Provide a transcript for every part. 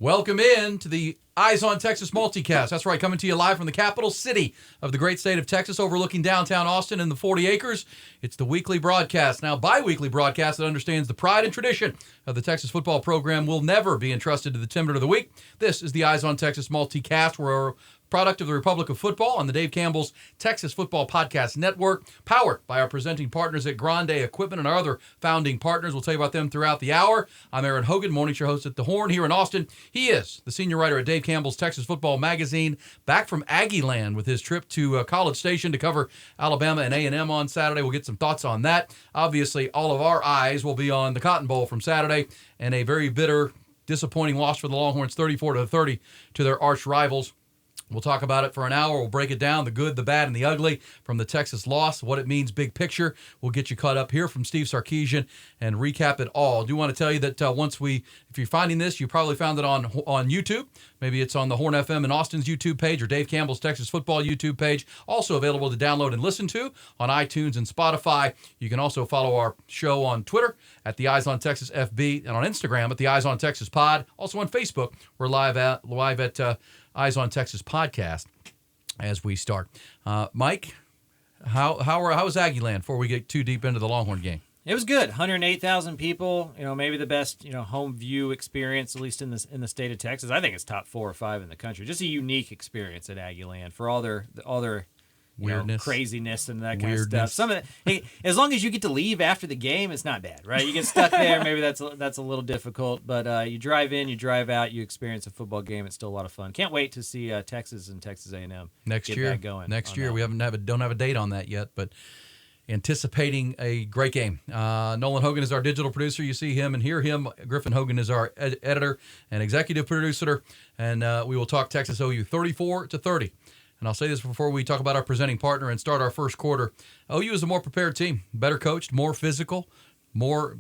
Welcome in to the Eyes on Texas multicast. That's right, coming to you live from the capital city of the great state of Texas, overlooking downtown Austin and the 40 acres. It's the weekly broadcast. Now, bi-weekly broadcast that understands the pride and tradition of the Texas football program will never be entrusted to the Timber of the Week. This is the Eyes on Texas multicast. We're a product of the Republic of Football on the Dave Campbell's Texas Football Podcast Network, powered by our presenting partners at Grande Equipment and our other founding partners. We'll tell you about them throughout the hour. I'm Aaron Hogan, morning show host at The Horn here in Austin. He is the senior writer at Dave Campbell's Texas Football Magazine, back from Aggie Land with his trip to College Station to cover Alabama and A&M on Saturday. We'll get some thoughts on that. Obviously, all of our eyes will be on the Cotton Bowl from Saturday and a very bitter, disappointing loss for the Longhorns, 34-30 to their arch rivals. We'll talk about it for an hour. We'll break it down, the good, the bad, and the ugly from the Texas loss, what it means big picture. We'll get you caught up here from Steve Sarkisian and recap it all. I do want to tell you that if you're finding this, you probably found it on YouTube. Maybe it's on the Horn FM in Austin's YouTube page or Dave Campbell's Texas Football YouTube page. Also available to download and listen to on iTunes and Spotify. You can also follow our show on Twitter at the Eyes on Texas FB and on Instagram at the Eyes on Texas Pod. Also on Facebook, we're live at Eyes on Texas podcast as we start. Mike, how was Aggie Land before we get too deep into the Longhorn game? It was good. 108,000 people. Maybe the best home view experience, at least in the state of Texas. I think it's top 4 or 5 in the country. Just a unique experience at Aggie Land for all their weirdness, craziness, and that kind of stuff. Some of as long as you get to leave after the game, it's not bad, right? You get stuck there, maybe that's a little difficult, but you drive in, you drive out, you experience a football game. It's still a lot of fun. Can't wait to see Texas and Texas A&M next get year. Back going next year, we don't have a date on that yet, but anticipating a great game. Nolan Hogan is our digital producer. You see him and hear him. Griffin Hogan is our editor and executive producer, and we will talk Texas OU 34-30. And I'll say this before we talk about our presenting partner and start our first quarter. OU is a more prepared team, better coached, more physical,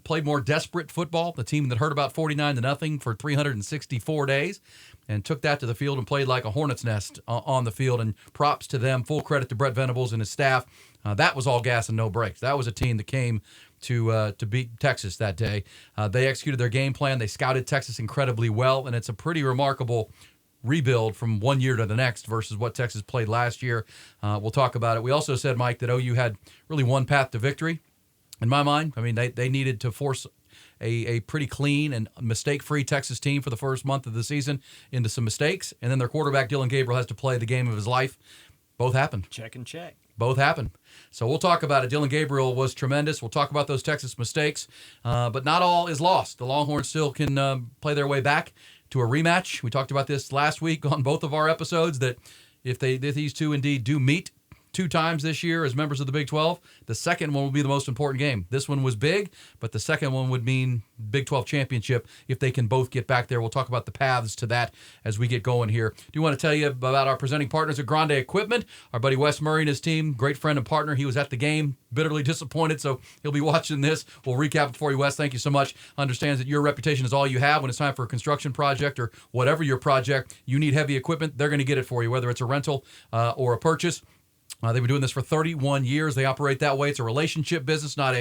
played more desperate football. The team that hurt about 49-0 for 364 days and took that to the field and played like a hornet's nest on the field. And props to them. Full credit to Brett Venables and his staff. That was all gas and no brakes. That was a team that came to beat Texas that day. They executed their game plan. They scouted Texas incredibly well, and it's a pretty remarkable rebuild from one year to the next versus what Texas played last year. We'll talk about it. We also said, Mike, that OU had really one path to victory. In my mind, I mean, they needed to force a pretty clean and mistake-free Texas team for the first month of the season into some mistakes, and then their quarterback, Dylan Gabriel, has to play the game of his life. Both happened. Check and check. Both happened. So we'll talk about it. Dylan Gabriel was tremendous. We'll talk about those Texas mistakes, but not all is lost. The Longhorns still can play their way back to a rematch. We talked about this last week on both of our episodes, that if these two indeed do meet 2 times this year as members of the Big 12, the second one will be the most important game. This one was big, but the second one would mean Big 12 championship if they can both get back there. We'll talk about the paths to that as we get going here. Do want to tell you about our presenting partners at Grande Equipment. Our buddy Wes Murray and his team, great friend and partner. He was at the game, bitterly disappointed, so he'll be watching this. We'll recap it for you, Wes. Thank you so much. Understands that your reputation is all you have when it's time for a construction project or whatever your project. You need heavy equipment, they're going to get it for you, whether it's a rental or a purchase. They've been doing this for 31 years. They operate that way. It's a relationship business, not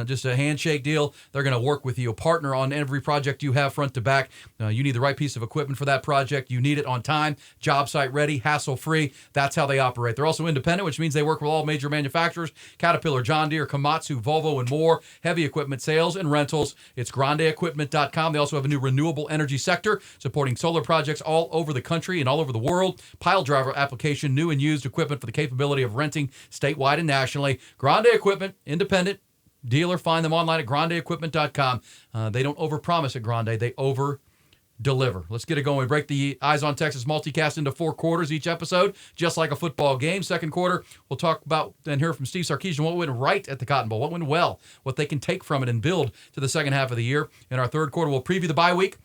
just a handshake deal. They're going to work with you, a partner on every project you have front to back. You need the right piece of equipment for that project. You need it on time, job site ready, hassle-free. That's how they operate. They're also independent, which means they work with all major manufacturers, Caterpillar, John Deere, Komatsu, Volvo, and more. Heavy equipment sales and rentals. It's grandeequipment.com. They also have a new renewable energy sector supporting solar projects all over the country and all over the world. Pile driver application, new and used equipment for the capability of renting statewide and nationally. Grande Equipment, independent dealer. Find them online at grandeequipment.com. They don't overpromise at Grande. They over-deliver. Let's get it going. We break the Eyes on Texas multicast into 4 quarters each episode, just like a football game. Second quarter, we'll talk about and hear from Steve Sarkisian what went right at the Cotton Bowl, what went well, what they can take from it and build to the second half of the year. In our third quarter, we'll preview the bye week.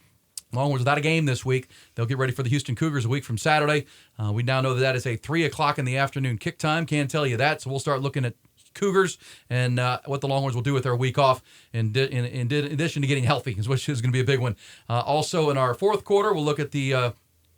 Longhorns without a game this week. They'll get ready for the Houston Cougars a week from Saturday. We now know that is a 3 o'clock in the afternoon kick time. Can't tell you that. So we'll start looking at Cougars and what the Longhorns will do with their week off in addition to getting healthy, which is going to be a big one. Also in our fourth quarter, we'll look at the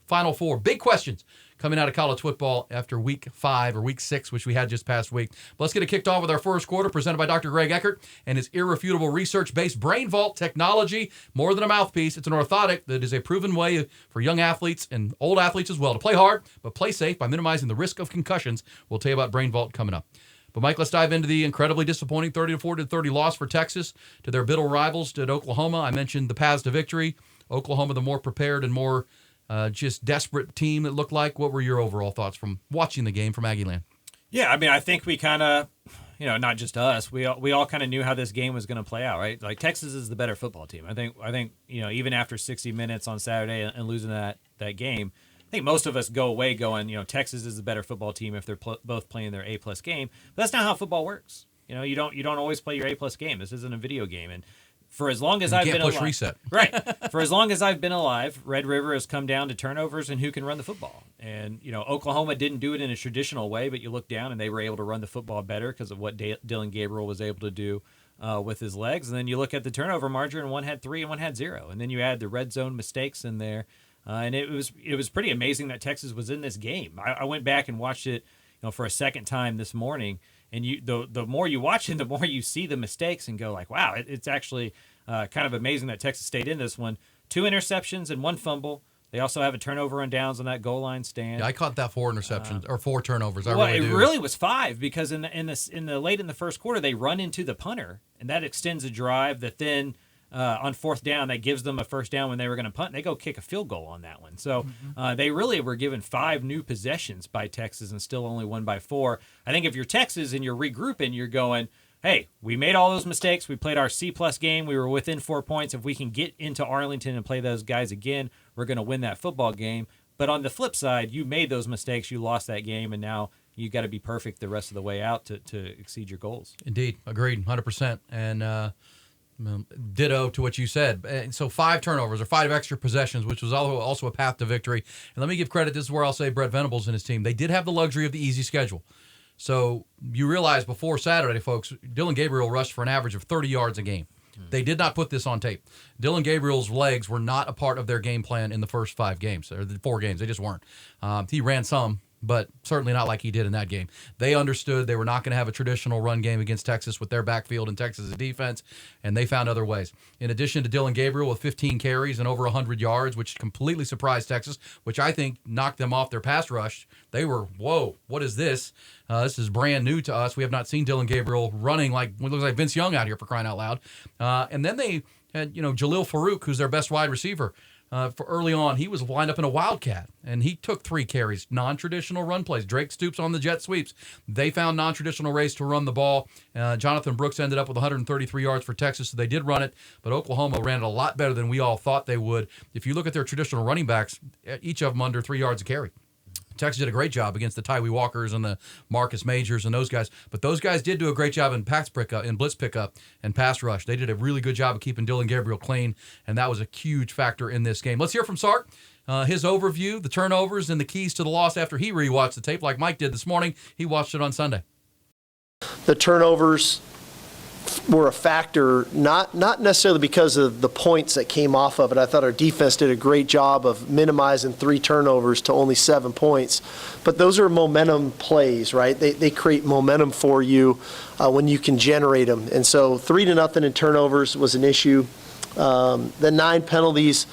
Final Four. Big questions coming out of college football after week 5 or week 6, which we had just past week. But let's get it kicked off with our first quarter, presented by Dr. Greg Eckert and his irrefutable research-based Brain Vault technology. More than a mouthpiece, it's an orthotic that is a proven way for young athletes and old athletes as well to play hard, but play safe by minimizing the risk of concussions. We'll tell you about Brain Vault coming up. But, Mike, let's dive into the incredibly disappointing 30-40-30 loss for Texas to their bitter rivals at Oklahoma. I mentioned the paths to victory. Oklahoma, the more prepared and more just desperate team it looked like. What were your overall thoughts from watching the game from Aggieland? Yeah, I mean, I think we kind of, not just us, we all kind of knew how this game was going to play out, right? Like, Texas is the better football team. I think even after 60 minutes on Saturday and losing that game, I think most of us go away going, Texas is the better football team if they're both playing their A+ game. But that's not how football works. You don't always play your A+ game. This isn't a video game, and for as long as I've been alive, reset. Right. For as long as I've been alive, Red River has come down to turnovers and who can run the football. And Oklahoma didn't do it in a traditional way, but you look down and they were able to run the football better because of what Dylan Gabriel was able to do with his legs. And then you look at the turnover margin, and one had 3 and one had 0. And then you add the red zone mistakes in there, and it was pretty amazing that Texas was in this game. I went back and watched it, for a second time this morning. And the more you watch it, the more you see the mistakes and go like, wow, it's actually kind of amazing that Texas stayed in this one. 2 interceptions and 1 fumble. They also have a turnover on downs on that goal line stand. Yeah, I caught that 4 interceptions or 4 turnovers. It really was 5 because in the late in the first quarter they run into the punter and that extends a drive that then on 4th down that gives them a first down when they were going to punt. And they go kick a field goal on that one. So they really were given 5 new possessions by Texas and still only won by 4. I think if you're Texas and you're regrouping, you're going, hey, we made all those mistakes. We played our C+ game. We were within 4 points. If we can get into Arlington and play those guys again, we're going to win that football game. But on the flip side, you made those mistakes. You lost that game, and now you got to be perfect the rest of the way out to exceed your goals. Indeed. Agreed, 100%. And ditto to what you said. And so 5 turnovers or 5 extra possessions, which was also a path to victory. And let me give credit. This is where I'll say Brett Venables and his team. They did have the luxury of the easy schedule. So you realize before Saturday, folks, Dylan Gabriel rushed for an average of 30 yards a game. They did not put this on tape. Dylan Gabriel's legs were not a part of their game plan in the first 5 games, or the 4 games. They just weren't. He ran some, but certainly not like he did in that game. They understood they were not going to have a traditional run game against Texas with their backfield and Texas' defense, and they found other ways. In addition to Dylan Gabriel with 15 carries and over 100 yards, which completely surprised Texas, which I think knocked them off their pass rush. They were, whoa, what is this? This is brand new to us. We have not seen Dylan Gabriel running like what looks like Vince Young out here, for crying out loud. And then they had, Jalil Farouk, who's their best wide receiver. For early on, he was lined up in a wildcat, and he took 3 carries, non-traditional run plays. Drake Stoops on the jet sweeps. They found non-traditional ways to run the ball. Jonathan Brooks ended up with 133 yards for Texas, so they did run it, but Oklahoma ran it a lot better than we all thought they would. If you look at their traditional running backs, each of them under 3 yards a carry. Texas did a great job against the Tyree Walkers and the Marcus Majors and those guys. But those guys did do a great job in blitz pickup and pass rush. They did a really good job of keeping Dylan Gabriel clean, and that was a huge factor in this game. Let's hear from Sark, his overview, the turnovers, and the keys to the loss after he rewatched the tape like Mike did this morning. He watched it on Sunday. The turnovers were a factor, not necessarily because of the points that came off of it. I thought our defense did a great job of minimizing 3 turnovers to only 7 points. But those are momentum plays, right? They create momentum for you when you can generate them. And so 3-0 in turnovers was an issue. The 9 penalties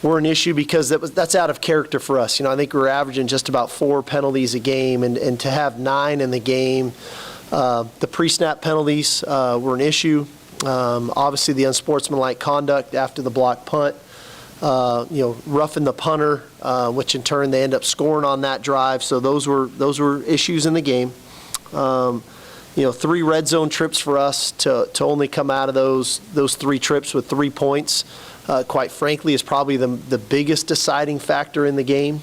were an issue because that's out of character for us. I think we're averaging just about 4 penalties a game, and to have 9 in the game. The pre-snap penalties were an issue. Obviously, the unsportsmanlike conduct after the block punt, roughing the punter, which in turn they end up scoring on that drive. So those were issues in the game. 3 red zone trips for us to only come out of those 3 trips with 3 points. Quite frankly, is probably the biggest deciding factor in the game.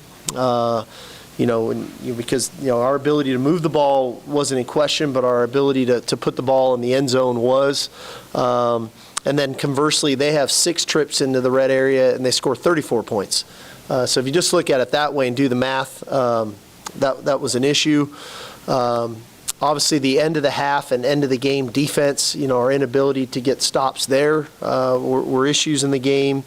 Because our ability to move the ball wasn't in question, but our ability to put the ball in the end zone was. And then conversely, they have 6 trips into the red area and they score 34 points. So if you just look at it that way and do the math, that was an issue. Obviously, the end of the half and end of the game defense, our inability to get stops there were issues in the game.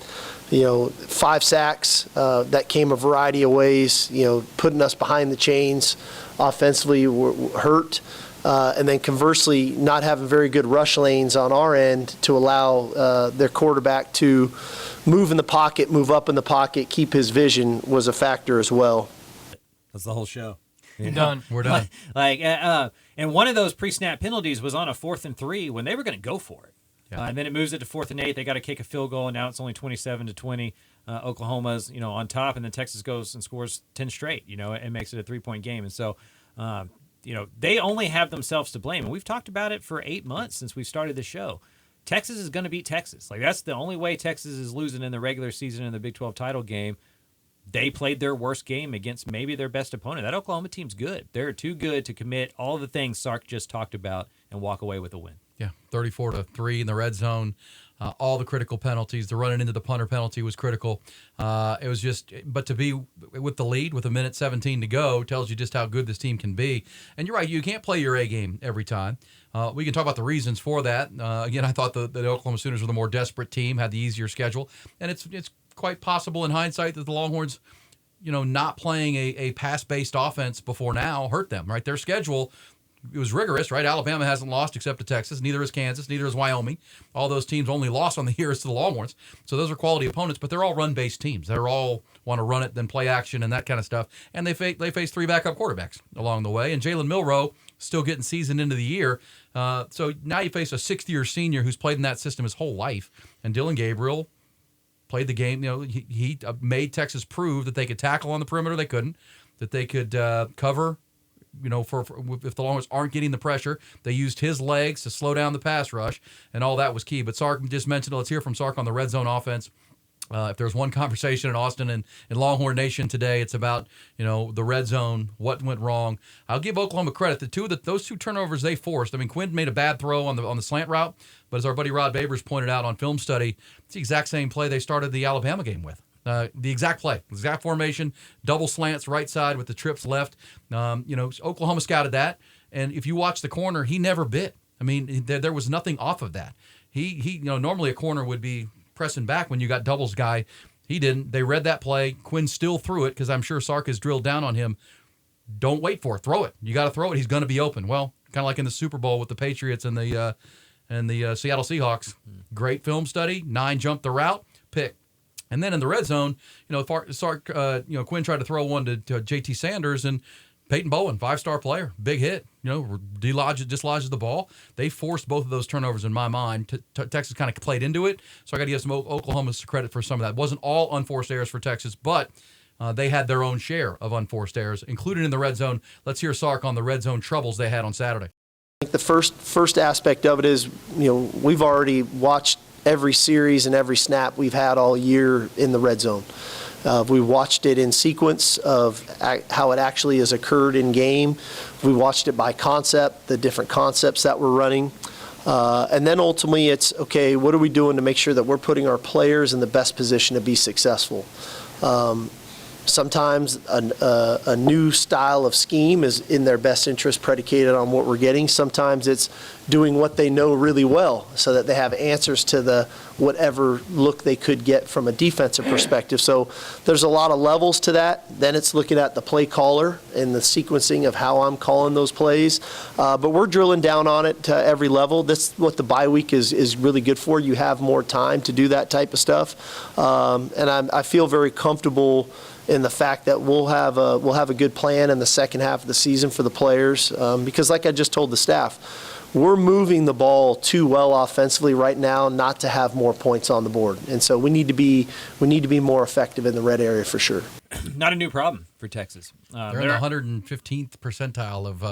5 sacks that came a variety of ways, putting us behind the chains offensively hurt. And then conversely, not having very good rush lanes on our end to allow their quarterback to move in the pocket, move up in the pocket, keep his vision was a factor as well. That's the whole show. You're done. We're done. And one of those pre-snap penalties was on a 4th and 3 when they were going to go for it. Yeah. And then it moves it to 4th and 8. They got to kick a field goal, and now it's only 27-20. Oklahoma's on top, and then Texas goes and scores 10 straight. And makes it a 3-point game. And so, they only have themselves to blame. And we've talked about it for 8 months since we started the show. Texas is going to beat Texas. That's the only way Texas is losing in the regular season in the Big 12 title game. They played their worst game against maybe their best opponent. That Oklahoma team's good. They're too good to commit all the things Sark just talked about and walk away with a win. Yeah, 34-3 in the red zone. All the critical penalties. The running into the punter penalty was critical. It was just, but to be with the lead with 1:17 to go tells you just how good this team can be. And you're right, you can't play your A game every time. We can talk about the reasons for that. Again, I thought the Oklahoma Sooners were the more desperate team, had the easier schedule, and it's quite possible in hindsight that the Longhorns, not playing a pass-based offense before now hurt them. Right, their schedule. It was rigorous, right? Alabama hasn't lost except to Texas. Neither has Kansas. Neither has Wyoming. All those teams only lost on the year is to the Longhorns. So those are quality opponents, but they're all run-based teams. They're all want to run it, then play action and that kind of stuff. And they face 3 backup quarterbacks along the way. And Jalen Milroe still getting seasoned into the year. So now you face a 6th-year senior who's played in that system his whole life. And Dylan Gabriel played the game. He made Texas prove that they could tackle on the perimeter. They couldn't. That they could cover. For if the Longhorns aren't getting the pressure, they used his legs to slow down the pass rush, and all that was key. But Sark just mentioned it. Let's hear from Sark on the red zone offense. If there's one conversation in Austin and in Longhorn Nation today, it's about the red zone, what went wrong. I'll give Oklahoma credit. Those 2 turnovers they forced. I mean, Quinn made a bad throw on the slant route, but as our buddy Rod Babers pointed out on film study, it's the exact same play they started the Alabama game with. The exact play, exact formation, double slants right side with the trips left. Oklahoma scouted that, and if you watch the corner, he never bit. I mean, there was nothing off of that. He normally a corner would be pressing back when you got doubles guy. He didn't. They read that play. Quinn still threw it because I'm sure Sark has drilled down on him. Don't wait for it. Throw it. You got to throw it. He's going to be open. Well, kind of like in the Super Bowl with the Patriots and the Seattle Seahawks. Great film study. 9 jumped the route. Pick. And then in the red zone, Sark, Quinn tried to throw one to JT Sanders, and Peyton Bowen, 5-star player, big hit, dislodges the ball. They forced both of those turnovers in my mind. Texas kind of played into it, so I got to give some Oklahoma credit for some of that. It wasn't all unforced errors for Texas, but they had their own share of unforced errors, including in the red zone. Let's hear Sark on the red zone troubles they had on Saturday. I think the first aspect of it is, we've already watched every series and every snap we've had all year in the red zone. We watched it in sequence of how it actually has occurred in game. We watched it by concept, the different concepts that we're running. And then ultimately it's, okay, what are we doing to make sure that we're putting our players in the best position to be successful? Sometimes a new style of scheme is in their best interest predicated on what we're getting. Sometimes it's doing what they know really well so that they have answers to the whatever look they could get from a defensive perspective. So there's a lot of levels to that. Then it's looking at the play caller and the sequencing of how I'm calling those plays. But we're drilling down on it to every level. That's what the bye week is really good for. You have more time to do that type of stuff. And I feel very comfortable in the fact that we'll have a good plan in the second half of the season for the players, because like I just told the staff, we're moving the ball too well offensively right now not to have more points on the board, and so we need to be more effective in the red area for sure. Not a new problem for Texas. They're in the 115th percentile of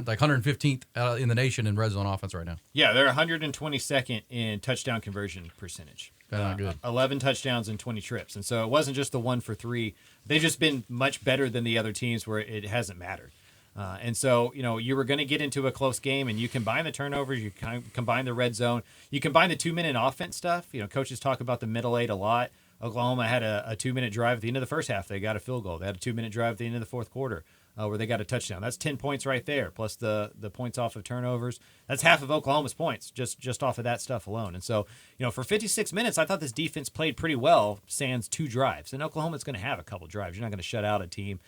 like 115th in the nation in red zone offense right now. Yeah, they're 122nd in touchdown conversion percentage. Good. 11 touchdowns and 20 trips. And so it wasn't just the 1 for 3. They've just been much better than the other teams where it hasn't mattered. And so, you were going to get into a close game, and you combine the turnovers, you combine the red zone, you combine the 2-minute offense stuff. Coaches talk about the middle eight a lot. Oklahoma had a 2-minute drive at the end of the first half. They got a field goal. They had a 2-minute drive at the end of the fourth quarter. where they got a touchdown. That's 10 points right there, plus the points off of turnovers. That's half of Oklahoma's points just off of that stuff alone. And so, for 56 minutes, I thought this defense played pretty well, sans 2 drives. And Oklahoma's going to have a couple drives. You're not going to shut out a team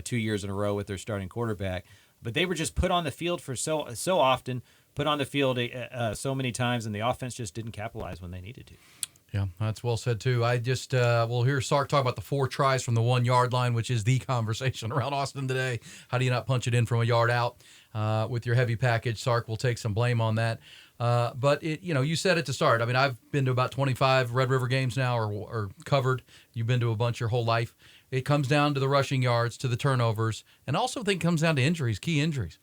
2 years in a row with their starting quarterback. But they were just put on the field for so often, put on the field so many times, and the offense just didn't capitalize when they needed to. Yeah, that's well said, too. I just, we'll hear Sark talk about the 4 tries from the 1-yard line, which is the conversation around Austin today. How do you not punch it in from a yard out with your heavy package? Sark will take some blame on that. But, you said it to start. I mean, I've been to about 25 Red River games now or covered. You've been to a bunch your whole life. It comes down to the rushing yards, to the turnovers, and I also think it comes down to injuries, key injuries.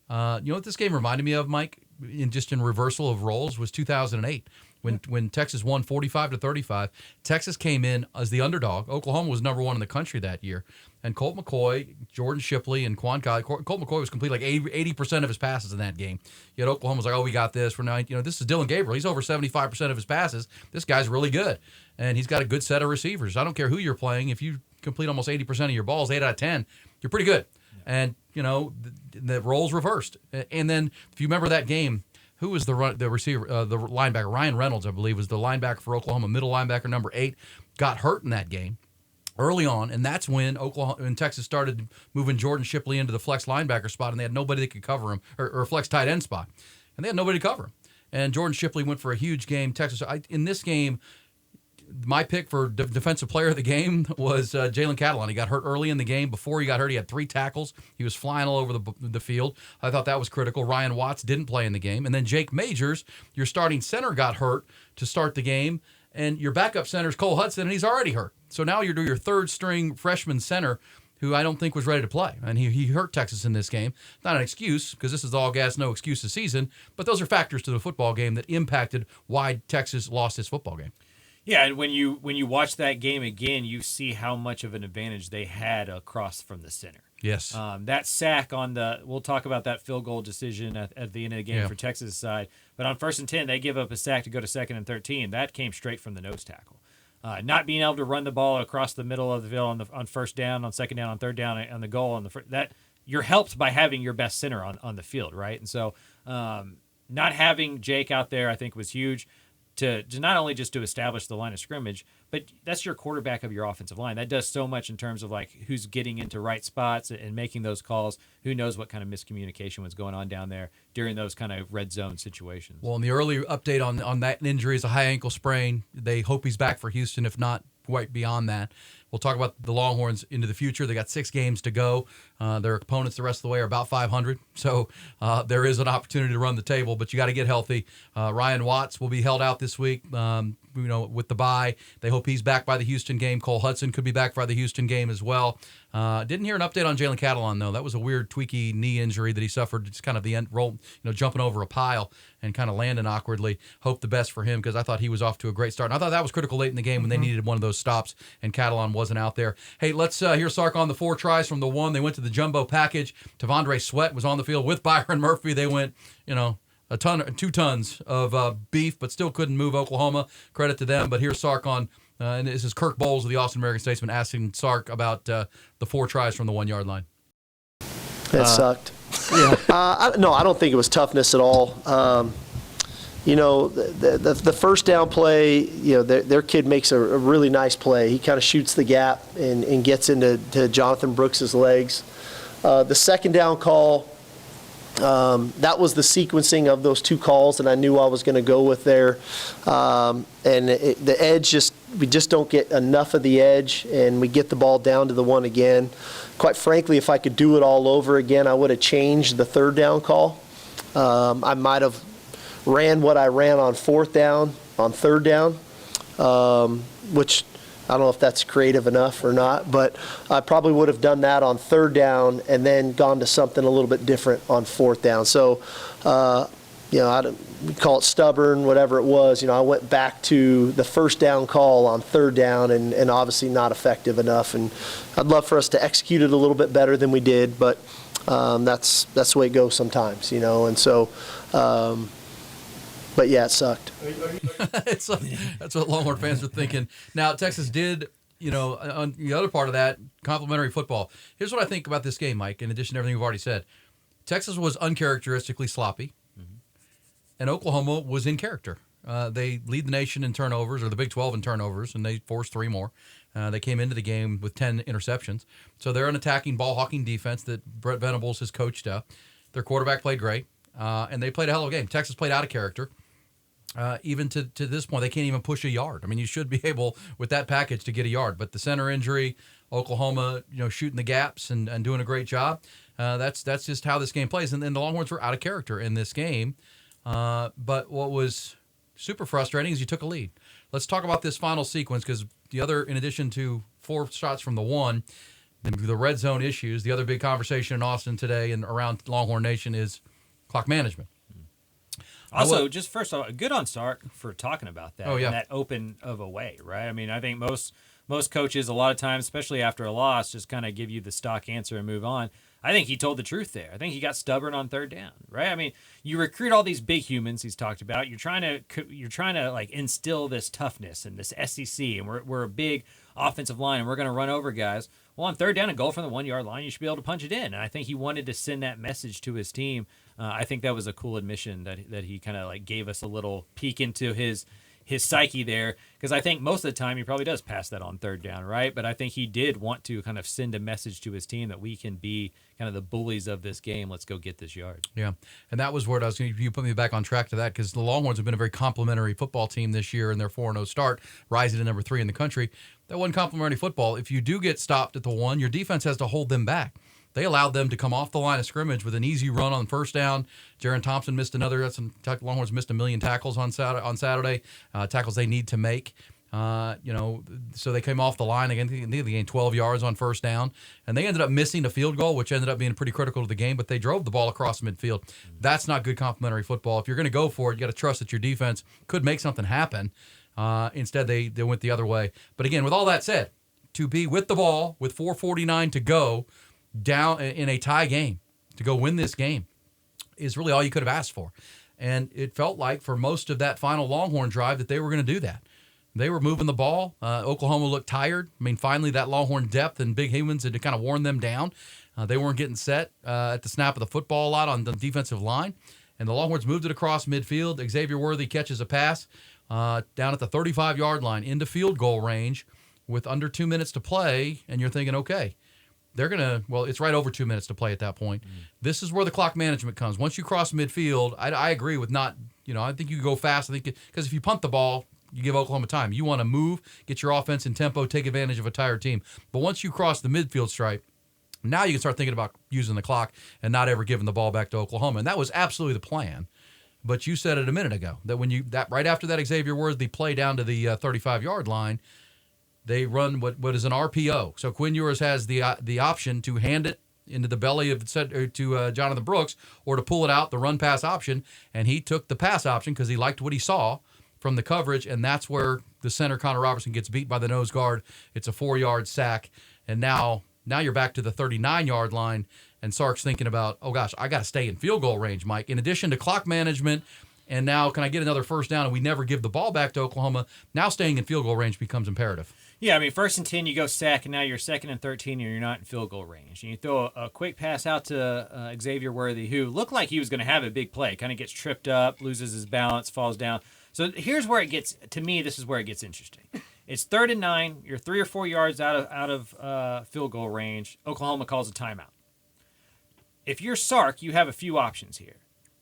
You know what this game reminded me of, Mike, in reversal of roles, was 2008. When Texas won 45-35, Texas came in as the underdog. Oklahoma was number 1 in the country that year. And Colt McCoy, Jordan Shipley, and Quan Colley. Colt McCoy was complete like 80% of his passes in that game. Yet Oklahoma was like, oh, we got this. We're not, this is Dylan Gabriel. He's over 75% of his passes. This guy's really good. And he's got a good set of receivers. I don't care who you're playing. If you complete almost 80% of your balls, 8 out of 10, you're pretty good. And, the roles reversed. And then if you remember that game, who was the receiver, the linebacker? Ryan Reynolds, I believe, was the linebacker for Oklahoma, middle linebacker, number 8, got hurt in that game early on, and that's when Texas started moving Jordan Shipley into the flex linebacker spot, and they had nobody that could cover him, or flex tight end spot, and they had nobody to cover him. And Jordan Shipley went for a huge game. Texas, in this game, my pick for defensive player of the game was Jalen Catalon. He got hurt early in the game. Before he got hurt, he had 3 tackles. He was flying all over the field. I thought that was critical. Ryan Watts didn't play in the game. And then Jake Majors, your starting center, got hurt to start the game. And your backup center is Cole Hudson, and he's already hurt. So now you're doing your third-string freshman center, who I don't think was ready to play. And he hurt Texas in this game. Not an excuse, because this is the all gas, no excuses season. But those are factors to the football game that impacted why Texas lost this football game. Yeah, and when you watch that game again, you see how much of an advantage they had across from the center. Yes. That sack we'll talk about that field goal decision at the end of the game for Texas' side. But on 1st and 10, they give up a sack to go to 2nd and 13. That came straight from the nose tackle. Not being able to run the ball across the middle of the field on first down, on second down, on third down, on the goal, that you're helped by having your best center on the field, right? And so not having Jake out there, I think, was huge. To not only just to establish the line of scrimmage, but that's your quarterback of your offensive line. That does so much in terms of like who's getting into right spots and making those calls. Who knows what kind of miscommunication was going on down there during those kind of red zone situations. Well, in the early update on that injury is a high ankle sprain. They hope he's back for Houston, if not quite beyond that. We'll talk about the Longhorns into the future. They got 6 games to go. Their opponents the rest of the way are about 500. So there is an opportunity to run the table, but you got to get healthy. Ryan Watts will be held out this week, with the bye. They hope he's back by the Houston game. Cole Hudson could be back by the Houston game as well. Didn't hear an update on Jalen Catalon, though. That was a weird tweaky knee injury that he suffered. It's kind of the end roll, jumping over a pile and kind of landing awkwardly. Hope the best for him, because I thought he was off to a great start. And I thought that was critical late in the game when they needed one of those stops, and Catalon wasn't out there. Hey, let's hear Sark on the 4 tries from the 1. They went to the jumbo package. Tavondre Sweat was on the field with Byron Murphy. They went, 2 tons of beef, but still couldn't move Oklahoma. Credit to them. But here's Sark on, and this is Kirk Bowles of the Austin American Statesman asking Sark about the 4 tries from the 1-yard line. That sucked. Yeah. No, I don't think it was toughness at all. The first down play, their kid makes a really nice play. He kind of shoots the gap and gets into Jonathan Brooks's legs. The second down call, that was the sequencing of those 2 calls that I knew I was going to go with there. And the edge, we just don't get enough of the edge, and we get the ball down to the 1 again. Quite frankly, if I could do it all over again, I would have changed the 3rd down call. I might have ran what I ran on 4th down, on 3rd down, which I don't know if that's creative enough or not, but I probably would have done that on 3rd down and then gone to something a little bit different on 4th down. So, we call it stubborn, whatever it was. I went back to the 1st down call on 3rd down and obviously not effective enough. And I'd love for us to execute it a little bit better than we did, but that's the way it goes sometimes, and so. But yeah, it sucked. That's what Longhorn fans are thinking. Now, Texas did On the other part of that, complementary football. Here's what I think about this game, Mike, in addition to everything we've already said. Texas was uncharacteristically sloppy, and Oklahoma was in character. They lead the nation in turnovers, or the Big 12 in turnovers, and they forced 3 more. They came into the game with 10 interceptions. So they're an attacking, ball-hawking defense that Brett Venables has coached up. Their quarterback played great, and they played a hell of a game. Texas played out of character. Even to this point, they can't even push a yard. I mean, you should be able, with that package, to get a yard. But the center injury, Oklahoma, shooting the gaps and doing a great job. That's just how this game plays. And then the Longhorns were out of character in this game. But what was super frustrating is you took a lead. Let's talk about this final sequence, because the other, in addition to 4 shots from the one, the red zone issues, the other big conversation in Austin today and around Longhorn Nation is clock management. Also, just first off, good on Sark for talking about that. Oh, yeah. In that open of a way, right? I mean, I think most coaches, a lot of times, especially after a loss, just kind of give you the stock answer and move on. I think he told the truth there. I think he got stubborn on third down, right? I mean, you recruit all these big humans he's talked about. You're trying to like instill this toughness and this SEC, and we're a big offensive line, and we're going to run over guys. Well, on third down and goal from the 1 yard line, you should be able to punch it in. And I think he wanted to send that message to his team. I think that was a cool admission that he kind of like gave us a little peek into his psyche there, because I think most of the time he probably does pass that on third down, right? But I think he did want to kind of send a message to his team that we can be kind of the bullies of this game. Let's go get this yard. Yeah, and that was where you put me back on track to that, because the Longhorns have been a very complimentary football team this year in their 4-0 start, rising to number 3 in the country. That wasn't complimentary football. If you do get stopped at the 1, your defense has to hold them back. They allowed them to come off the line of scrimmage with an easy run on first down. Jaron Thompson missed another. Longhorns missed 1 million tackles on Saturday, tackles they need to make. So they came off the line. They gained 12 yards on first down, and they ended up missing a field goal, which ended up being pretty critical to the game, but they drove the ball across midfield. That's not good complementary football. If you're going to go for it, you got to trust that your defense could make something happen. Instead, they went the other way. But again, with all that said, to be with the ball with 4:49 to go, down in a tie game, to go win this game, is really all you could have asked for. And it felt like for most of that final Longhorn drive that they were going to do that. They were moving the ball. Oklahoma looked tired. I mean, finally that Longhorn depth and big humans had kind of worn them down. They weren't getting set at the snap of the football a lot on the defensive line. And the Longhorns moved it across midfield. Xavier Worthy catches a pass down at the 35-yard line into field goal range with under 2 minutes to play. And you're thinking, okay, it's right over 2 minutes to play at that point. This is where the clock management comes. Once you cross midfield, I agree with I think you go fast. I think because if you punt the ball, you give Oklahoma time. You want to move, get your offense in tempo, take advantage of a tired team. But once you cross the midfield stripe, now you can start thinking about using the clock and not ever giving the ball back to Oklahoma. And that was absolutely the plan. But you said it a minute ago, that right after that Xavier Worthy play down to the 35-yard line, they run what is an RPO. So Quinn Ewers has the option to hand it into the belly to Jonathan Brooks, or to pull it out, the run-pass option, and he took the pass option because he liked what he saw from the coverage, and that's where the center, Connor Robertson, gets beat by the nose guard. It's a 4-yard sack, and now you're back to the 39-yard line, and Sark's thinking about, oh gosh, I got to stay in field goal range, Mike. In addition to clock management, and now can I get another first down, and we never give the ball back to Oklahoma, now staying in field goal range becomes imperative. Yeah, I mean, 1st and 10, you go sack, and now you're 2nd and 13, and you're not in field goal range. And you throw a quick pass out to Xavier Worthy, who looked like he was going to have a big play, kind of gets tripped up, loses his balance, falls down. So here's where it gets, to me, this is where it gets interesting. It's 3rd and 9, you're 3 or 4 yards out of field goal range. Oklahoma calls a timeout. If you're Sark, you have a few options here,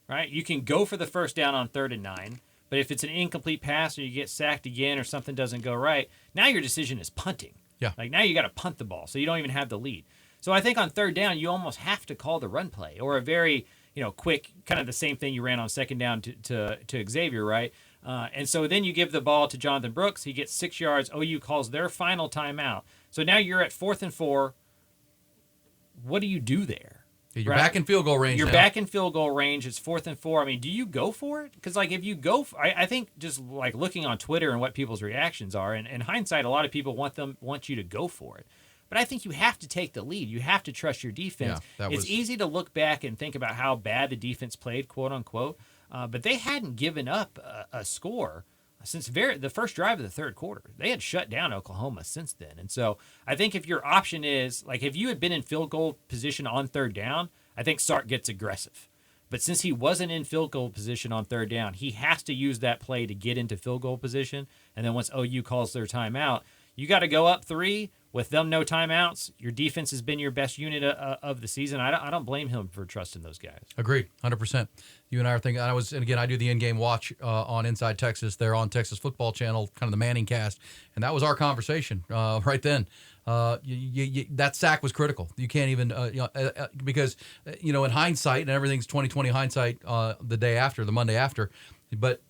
right? You can go for the first down on 3rd and 9. But if it's an incomplete pass or you get sacked again or something doesn't go right, now your decision is punting. Yeah. Like now you got to punt the ball, so you don't even have the lead. So I think on 3rd down, you almost have to call the run play or a very quick, kind of the same thing you ran on 2nd down to Xavier, right? And so then you give the ball to Jonathan Brooks. He gets 6 yards. OU calls their final timeout. So now you're at 4th and 4. What do you do there? You're back in field goal range. You're back in field goal range. It's 4th and 4. I mean, do you go for it? Because, if you go, I think just looking on Twitter and what people's reactions are, and in hindsight, a lot of people want you to go for it. But I think you have to take the lead. You have to trust your defense. Yeah, it's easy to look back and think about how bad the defense played, quote unquote, but they hadn't given up a score since the first drive of the third quarter. They had shut down Oklahoma since then. And so I think if your option is, like, if you had been in field goal position on third down, I think Sark gets aggressive. But since he wasn't in field goal position on third down, he has to use that play to get into field goal position. And then once OU calls their timeout, you got to go up 3 with them no timeouts. Your defense has been your best unit of the season. I don't blame him for trusting those guys. Agreed, 100%. You and I are thinking. And again, I do the in-game watch on Inside Texas. They're on Texas Football Channel, kind of the Manning cast, and that was our conversation right then. That sack was critical. You can't even because in hindsight, and everything's 20/20 hindsight the day after, the Monday after, but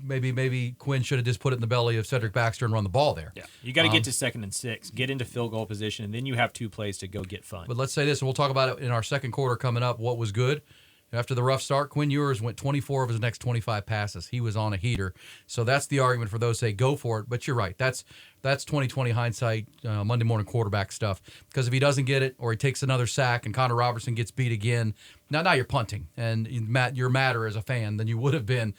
maybe Quinn should have just put it in the belly of Cedric Baxter and run the ball there. Yeah, you got to get to 2nd and 6, get into field goal position, and then you have 2 plays to go get fun. But let's say this, and we'll talk about it in our second quarter coming up. What was good after the rough start? Quinn Ewers went 24 of his next 25 passes. He was on a heater. So that's the argument for those who say go for it. But you're right. That's 20/20 hindsight, Monday morning quarterback stuff. Because if he doesn't get it, or he takes another sack and Connor Robertson gets beat again, now you're punting, and you're madder as a fan than you would have been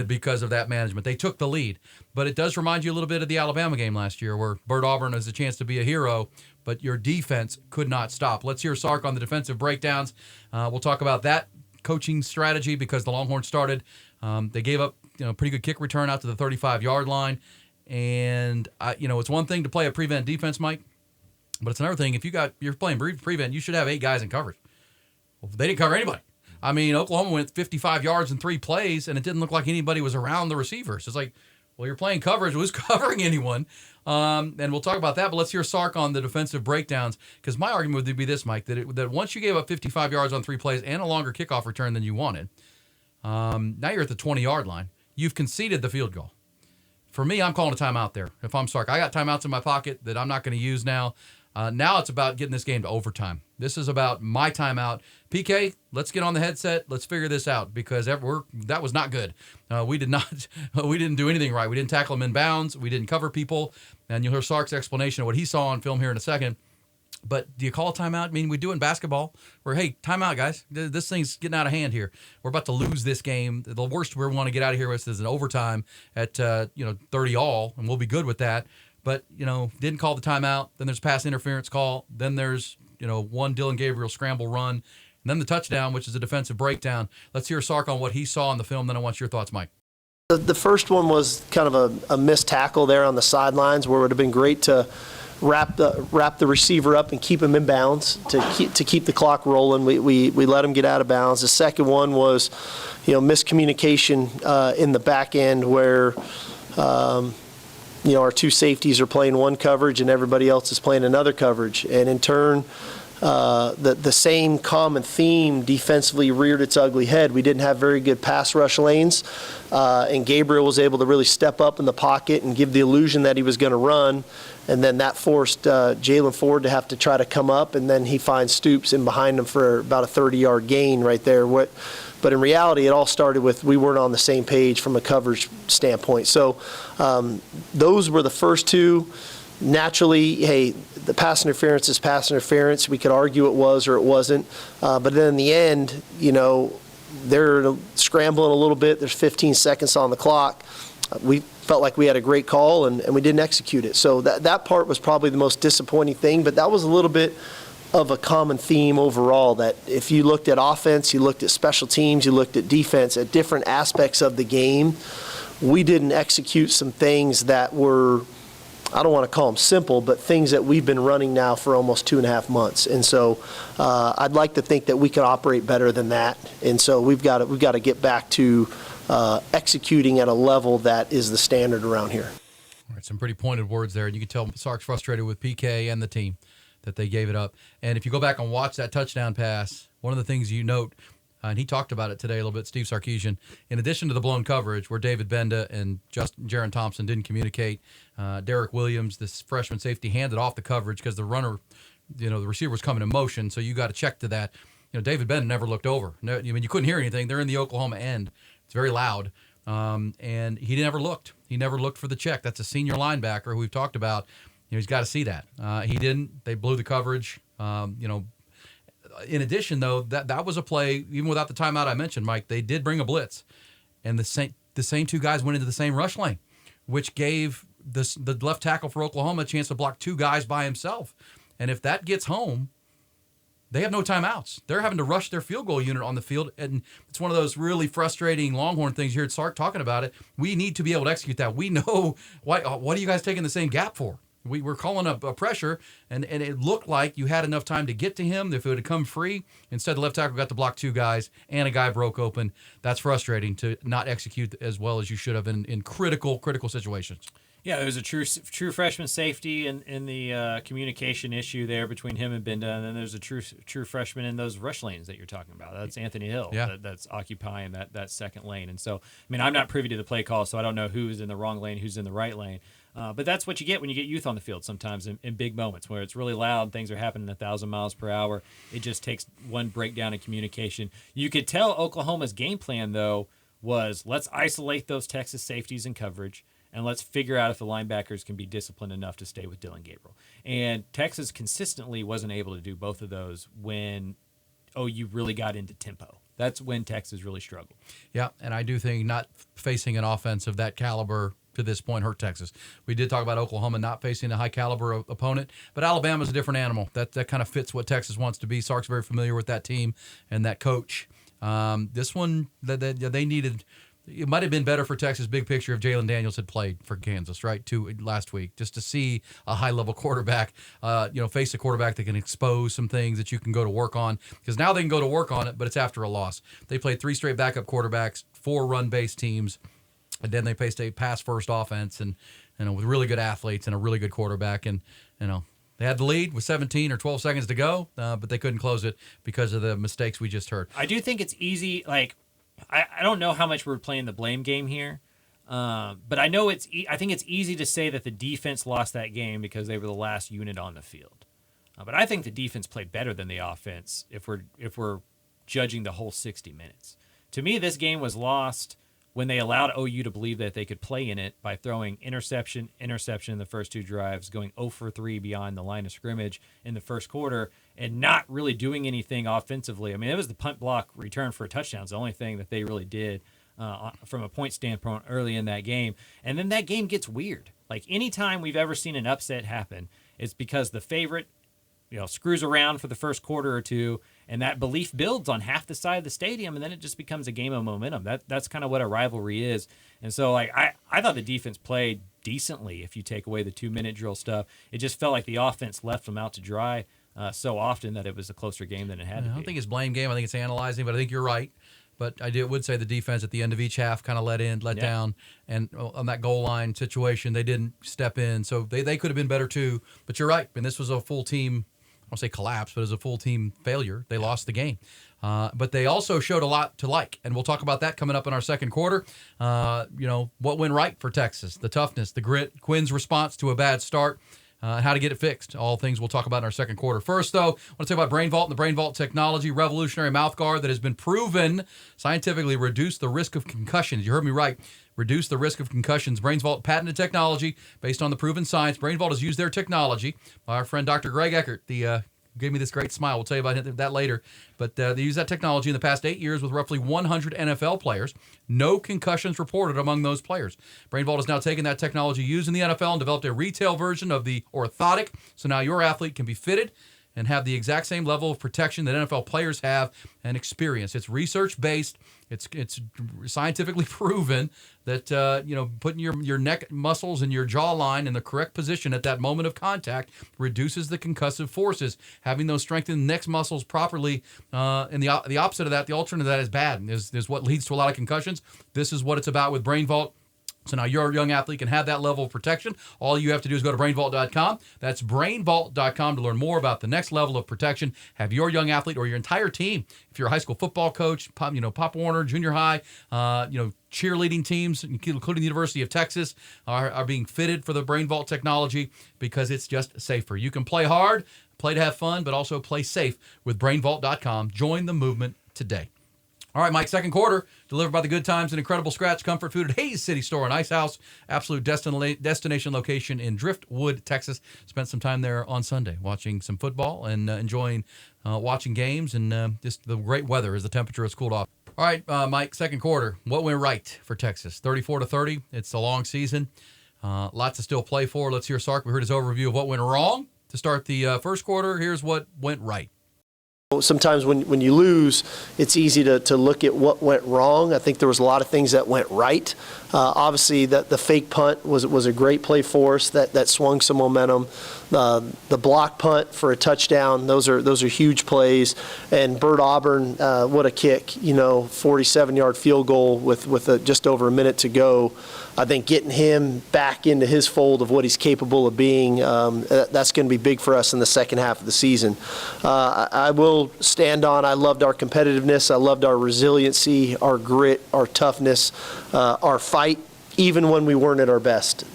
because of that management. They took the lead, but it does remind you a little bit of the Alabama game last year, where Bert Auburn has a chance to be a hero, but your defense could not stop. Let's hear Sark on the defensive breakdowns. We'll talk about that coaching strategy because the Longhorns started. They gave up pretty good kick return out to the 35-yard line, and it's one thing to play a prevent defense, Mike, but it's another thing if you're playing prevent, you should have 8 guys in coverage. Well, they didn't cover anybody. I mean, Oklahoma went 55 yards in 3 plays, and it didn't look like anybody was around the receivers. It's like, well, you're playing coverage. Who's covering anyone? And we'll talk about that, but let's hear Sark on the defensive breakdowns, because my argument would be this, Mike, that once you gave up 55 yards on 3 plays and a longer kickoff return than you wanted, now you're at the 20-yard line. You've conceded the field goal. For me, I'm calling a timeout there. If I'm Sark, I got timeouts in my pocket that I'm not going to use now. Now it's about getting this game to overtime. This is about my timeout. PK, let's get on the headset. Let's figure this out, because that was not good. We didn't do anything right. We didn't tackle him in bounds. We didn't cover people. And you'll hear Sark's explanation of what he saw on film here in a second. But do you call a timeout? I mean, we do in basketball where, hey, timeout, guys. This thing's getting out of hand here. We're about to lose this game. The worst we want to get out of here with is an overtime at 30 all, and we'll be good with that. But, didn't call the timeout. Then there's pass interference call. Then there's, one Dylan Gabriel scramble run. And then the touchdown, which is a defensive breakdown. Let's hear Sark on what he saw on the film. Then I want your thoughts, Mike. The first one was kind of a missed tackle there on the sidelines, where it would have been great to wrap the receiver up and keep him in bounds to keep the clock rolling. We let him get out of bounds. The second one was, miscommunication in the back end, where our 2 safeties are playing one coverage and everybody else is playing another coverage, and in turn, the same common theme defensively reared its ugly head. We didn't have very good pass rush lanes, and Gabriel was able to really step up in the pocket and give the illusion that he was going to run, and then that forced Jalen Ford to have to try to come up, and then he finds Stoops in behind him for about a 30-yard gain right there. But in reality, it all started with we weren't on the same page from a coverage standpoint. So those were the first 2. Naturally, hey, the pass interference is pass interference. We could argue it was or it wasn't. But then in the end, they're scrambling a little bit. There's 15 seconds on the clock. We felt like we had a great call, and we didn't execute it. So that part was probably the most disappointing thing. But that was a little bit of a common theme overall, that if you looked at offense, you looked at special teams, you looked at defense, at different aspects of the game, we didn't execute some things that were, I don't want to call them simple, but things that we've been running now for almost 2.5 months. And so I'd like to think that we could operate better than that. And so we've got to get back to executing at a level that is the standard around here. All right, some pretty pointed words there. And you can tell Sark's frustrated with PK and the team that they gave it up. And if you go back and watch that touchdown pass, one of the things you note, and he talked about it today a little bit, Steve Sarkisian, in addition to the blown coverage where David Benda and Jaron Thompson didn't communicate, Derek Williams, this freshman safety, handed off the coverage because the runner, the receiver was coming in motion, so you got to check to that. David Benda never looked over. No, I mean, you couldn't hear anything. They're in the Oklahoma end. It's very loud. And he never looked. He never looked for the check. That's a senior linebacker who we've talked about. He's got to see that. He didn't. They blew the coverage. In addition, though, that was a play, even without the timeout I mentioned, Mike, they did bring a blitz. And the the same two guys went into the same rush lane, which gave the left tackle for Oklahoma a chance to block two guys by himself. And if that gets home, they have no timeouts. They're having to rush their field goal unit on the field, and it's one of those really frustrating Longhorn things. You heard Sark talking about it. We need to be able to execute that. We know what are you guys taking the same gap for? We're calling a pressure, and it looked like you had enough time to get to him. If it would have come free, instead the left tackle got to block two guys, and a guy broke open. That's frustrating to not execute as well as you should have in critical situations. Yeah, there was a true freshman safety in the communication issue there between him and Benda, and then there's a true freshman in those rush lanes that you're talking about. That's Anthony Hill. Yeah. That's occupying that second lane. And so, I mean, I'm not privy to the play call, so I don't know who's in the wrong lane, who's in the right lane. But that's what you get when you get youth on the field sometimes in big moments where it's really loud, things are happening 1,000 miles per hour. It just takes one breakdown in communication. You could tell Oklahoma's game plan, though, was let's isolate those Texas safeties in coverage, and let's figure out if the linebackers can be disciplined enough to stay with Dillon Gabriel. And Texas consistently wasn't able to do both of those when OU really got into tempo. That's when Texas really struggled. Yeah, and I do think not facing an offense of that caliber to this point hurt Texas. We did talk about Oklahoma not facing a high-caliber opponent, but Alabama's a different animal. That kind of fits what Texas wants to be. Sark's very familiar with that team and that coach. This one, they needed – it might have been better for Texas big picture if Jalen Daniels had played for Kansas, right, last week, just to see a high-level quarterback, face a quarterback that can expose some things that you can go to work on. Because now they can go to work on it, but it's after a loss. They played 3 straight backup quarterbacks, 4 run-based teams, and then they faced a pass-first offense and with really good athletes and a really good quarterback. And, they had the lead with 17 or 12 seconds to go, but they couldn't close it because of the mistakes we just heard. I do think it's easy, I don't know how much we're playing the blame game here, but I know I think it's easy to say that the defense lost that game because they were the last unit on the field. But I think the defense played better than the offense if we're judging the whole 60 minutes. To me, this game was lost when they allowed OU to believe that they could play in it by throwing interception in the first 2 drives, going 0 for 3 beyond the line of scrimmage in the first quarter, and not really doing anything offensively. I mean, it was the punt block return for a touchdown. It's the only thing that they really did from a point standpoint early in that game. And then that game gets weird. Like, anytime we've ever seen an upset happen, it's because the favorite screws around for the first quarter or two, and that belief builds on half the side of the stadium, and then it just becomes a game of momentum. That's kind of what a rivalry is. And so, I thought the defense played decently if you take away the 2-minute drill stuff. It just felt like the offense left them out to dry so often that it was a closer game than it had to be. I don't think it's blame game. I think it's analyzing, but I think you're right. But I would say the defense at the end of each half kind of let down, and on that goal line situation, they didn't step in. So they could have been better too. But you're right. And this was a full team, I won't say collapse, but it was a full team failure. They lost the game. But they also showed a lot to like, and we'll talk about that coming up in our second quarter. What went right for Texas, the toughness, the grit, Quinn's response to a bad start, how to get it fixed. All things we'll talk about in our second quarter. First, though, I want to talk about Brain Vault and the Brain Vault technology, revolutionary mouth guard that has been proven scientifically reduce the risk of concussions. You heard me right. Reduce the risk of concussions. Brain Vault patented technology based on the proven science. Brain Vault has used their technology. Our friend Dr. Greg Eckert, gave me this great smile. We'll tell you about that later. But they use that technology in the past 8 years with roughly 100 NFL players. No concussions reported among those players. Brain Vault has now taken that technology used in the NFL and developed a retail version of the orthotic. So now your athlete can be fitted and have the exact same level of protection that NFL players have and experience. It's research-based. It's scientifically proven that putting your neck muscles and your jawline in the correct position at that moment of contact reduces the concussive forces. Having those strengthened neck muscles properly, and the opposite of that, the alternate of that is bad. Is what leads to a lot of concussions. This is what it's about with Brain Vault. So now your young athlete can have that level of protection. All you have to do is go to brainvault.com. That's brainvault.com to learn more about the next level of protection. Have your young athlete or your entire team, if you're a high school football coach, Pop Warner, junior high, cheerleading teams, including the University of Texas, are being fitted for the Brain Vault technology because it's just safer. You can play hard, play to have fun, but also play safe with brainvault.com. Join the movement today. All right, Mike, second quarter, delivered by the Good Times and Incredible Scratch Comfort Food at Hayes City Store and Ice House, absolute destination location in Driftwood, Texas. Spent some time there on Sunday watching some football and enjoying watching games and just the great weather as the temperature has cooled off. All right, Mike, second quarter. What went right for Texas? 34-30. It's a long season. Lots to still play for. Let's hear Sark. We heard his overview of what went wrong to start the first quarter. Here's what went right. Sometimes when you lose, it's easy to look at what went wrong. I think there was a lot of things that went right. Obviously, the fake punt was a great play for us that swung some momentum. The block punt for a touchdown, those are huge plays. And Bert Auburn, what a kick! 47-yard field goal with just over a minute to go. I think getting him back into his fold of what he's capable of being, that's going to be big for us in the second half of the season. I will stand on, I loved our competitiveness, I loved our resiliency, our grit, our toughness, our fight, even when we weren't at our best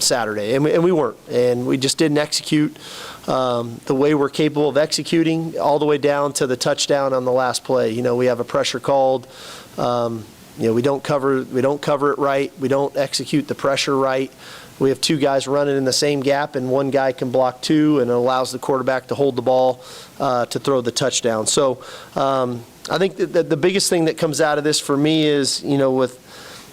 Saturday. And we weren't. And we just didn't execute the way we're capable of executing, all the way down to the touchdown on the last play. We have a pressure called. We don't cover it right. We don't execute the pressure right. We have two guys running in the same gap, and one guy can block two, and it allows the quarterback to hold the ball to throw the touchdown. So I think that the biggest thing that comes out of this for me is, with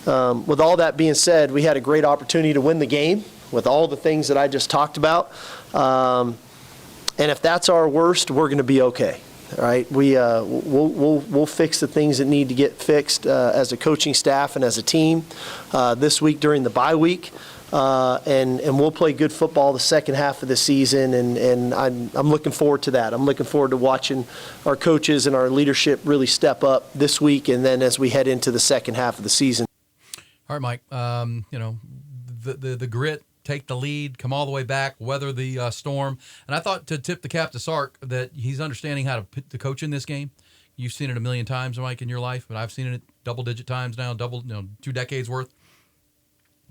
all that being said, we had a great opportunity to win the game with all the things that I just talked about. And if that's our worst, we're going to be okay. All right, we'll fix the things that need to get fixed as a coaching staff and as a team this week during the bye week, and we'll play good football the second half of the season, and I'm looking forward to that. I'm looking forward to watching our coaches and our leadership really step up this week, and then as we head into the second half of the season. All right, Mike. The grit. Take the lead, come all the way back, weather the storm. And I thought, to tip the cap to Sark, that he's understanding how to coach in this game. You've seen it a million times, Mike, in your life, but I've seen it double-digit times now, 2 decades worth.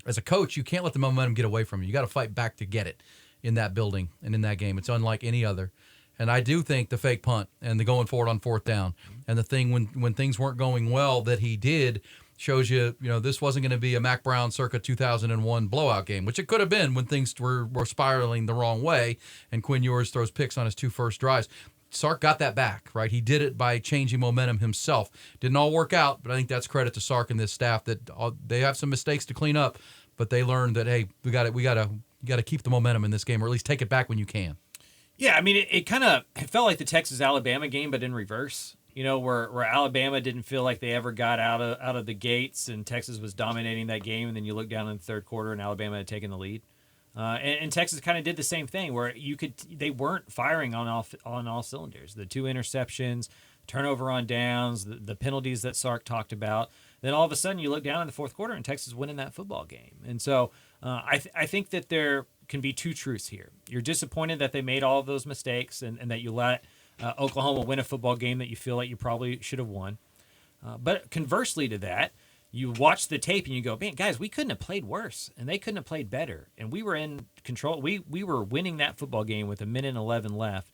As a coach, you can't let the momentum get away from you. You got to fight back to get it in that building and in that game. It's unlike any other. And I do think the fake punt and the going forward on fourth down and the thing when things weren't going well that he did shows you, this wasn't going to be a Mac Brown circa 2001 blowout game, which it could have been when things were spiraling the wrong way and Quinn Ewers throws picks on his 2 first drives. Sark got that back, right? He did it by changing momentum himself. Didn't all work out, but I think that's credit to Sark and this staff that they have some mistakes to clean up, but they learned that, hey, we got to keep the momentum in this game, or at least take it back when you can. Yeah, I mean, it felt like the Texas-Alabama game, but in reverse. Where Alabama didn't feel like they ever got out of the gates, and Texas was dominating that game, and then you look down in the third quarter, and Alabama had taken the lead. And Texas kind of did the same thing, where they weren't firing on all cylinders. The 2 interceptions, turnover on downs, the penalties that Sark talked about. Then all of a sudden, you look down in the fourth quarter, and Texas winning that football game. And so I think that there can be 2 truths here. You're disappointed that they made all of those mistakes, and that you let Oklahoma win a football game that you feel like you probably should have won. But conversely to that, you watch the tape and you go, man, guys, we couldn't have played worse, and they couldn't have played better. And we were in control. We were winning that football game with 1:11 left.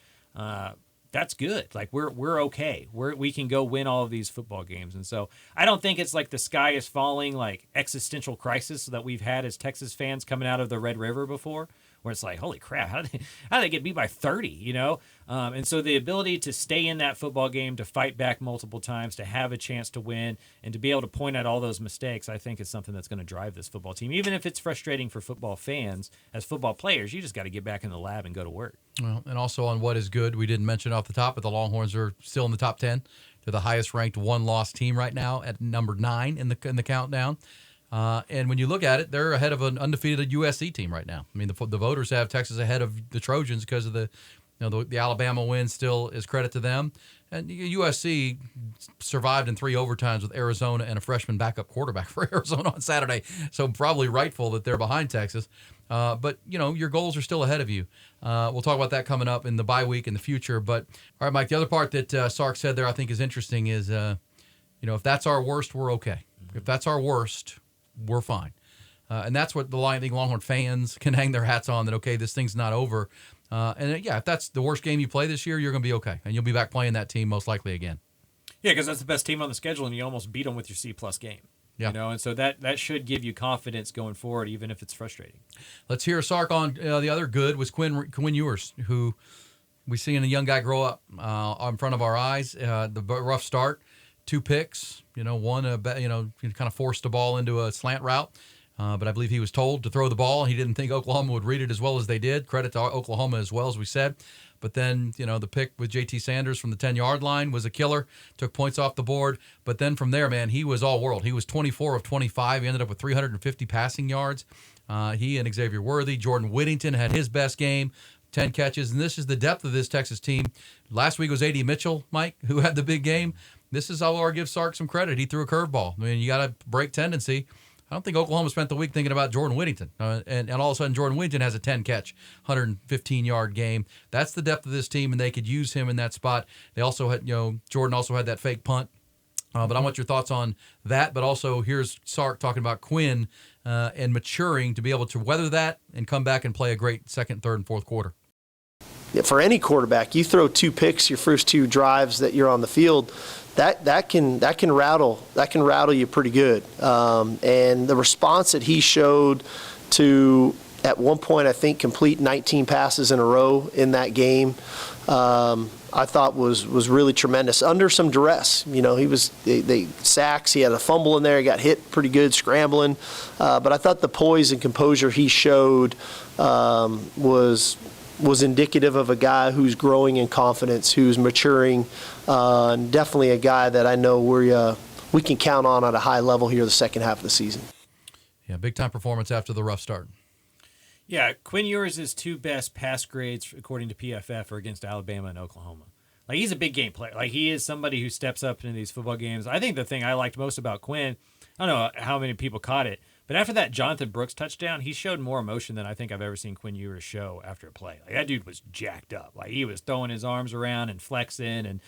That's good. Like, we're okay. We can go win all of these football games. And so I don't think it's like the sky is falling, like existential crisis that we've had as Texas fans coming out of the Red River before, where it's like, holy crap, how did they get beat by 30, And so the ability to stay in that football game, to fight back multiple times, to have a chance to win, and to be able to point out all those mistakes, I think is something that's going to drive this football team. Even if it's frustrating for football fans, as football players, you just got to get back in the lab and go to work. Well, and also on what is good, we didn't mention off the top, but the Longhorns are still in the top 10. They're the highest-ranked one-loss team right now at number 9 in the countdown. And when you look at it, they're ahead of an undefeated USC team right now. I mean, the voters have Texas ahead of the Trojans because of the Alabama win still is credit to them. And USC survived in 3 overtimes with Arizona and a freshman backup quarterback for Arizona on Saturday. So probably rightful that they're behind Texas. But, your goals are still ahead of you. We'll talk about that coming up in the bye week in the future. But, all right, Mike, the other part that Sark said there I think is interesting is, if that's our worst, we're okay. If that's our worst, we're fine. And that's what the Longhorn fans can hang their hats on, that, okay, this thing's not over. If that's the worst game you play this year, you're going to be okay. And you'll be back playing that team most likely again. Yeah, because that's the best team on the schedule, and you almost beat them with your C-plus game. Yeah. And so that should give you confidence going forward, even if it's frustrating. Let's hear Sark on the other good was Quinn Ewers, who we seen a young guy grow up in front of our eyes. The rough start 2 picks. One, kind of forced the ball into a slant route. But I believe he was told to throw the ball. He didn't think Oklahoma would read it as well as they did. Credit to Oklahoma as well, as we said. But then, the pick with J.T. Sanders from the 10-yard line was a killer. Took points off the board. But then from there, man, he was all world. He was 24 of 25. He ended up with 350 passing yards. He and Xavier Worthy. Jordan Whittington had his best game, 10 catches. And this is the depth of this Texas team. Last week was A.D. Mitchell, Mike, who had the big game. This is how I'll give Sark some credit. He threw a curveball. I mean, you got to break tendency. I don't think Oklahoma spent the week thinking about Jordan Whittington. And all of a sudden, Jordan Whittington has a 10-catch, 115-yard game. That's the depth of this team, and they could use him in that spot. They also had, Jordan also had that fake punt. But I want your thoughts on that. But also, here's Sark talking about Quinn and maturing to be able to weather that and come back and play a great second, third, and fourth quarter. Yeah, for any quarterback, you throw 2 picks your first 2 drives that you're on the field, that can rattle you pretty good. And the response that he showed to, at one point, I think, complete 19 passes in a row in that game, I thought was really tremendous under some duress. They sacks. He had a fumble in there. He got hit pretty good scrambling. But I thought the poise and composure he showed was indicative of a guy who's growing in confidence, who's maturing, and definitely a guy that I know we can count on at a high level here the second half of the season. Yeah, big-time performance after the rough start. Yeah, Quinn Ewers' 2 best pass grades, according to PFF, are against Alabama and Oklahoma. Like, he's a big game player. Like, he is somebody who steps up into these football games. I think the thing I liked most about Quinn, I don't know how many people caught it, but after that Jonathan Brooks touchdown, he showed more emotion than I think I've ever seen Quinn Ewers show after a play. Like, that dude was jacked up. Like, he was throwing his arms around and flexing and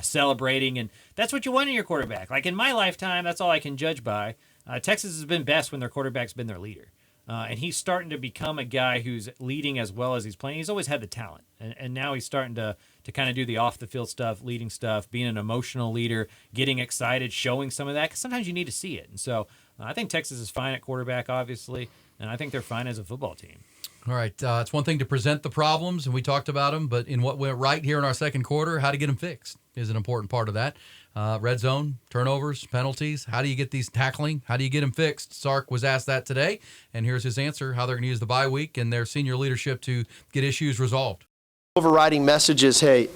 celebrating, and that's what you want in your quarterback. Like, in my lifetime, that's all I can judge by. Texas has been best when their quarterback's been their leader. And he's starting to become a guy who's leading as well as he's playing. He's always had the talent, and now he's starting to kind of do the off-the-field stuff, leading stuff, being an emotional leader, getting excited, showing some of that, because sometimes you need to see it. And so I think Texas is fine at quarterback, obviously, and I think they're fine as a football team. All right, it's one thing to present the problems, and we talked about them, but in what went right here in our second quarter, how to get them fixed is an important part of that. Red zone, turnovers, penalties. How do you get these tackling? How do you get them fixed? Sark was asked that today, and here's his answer, how they're going to use the bye week and their senior leadership to get issues resolved. Overriding message is, hey,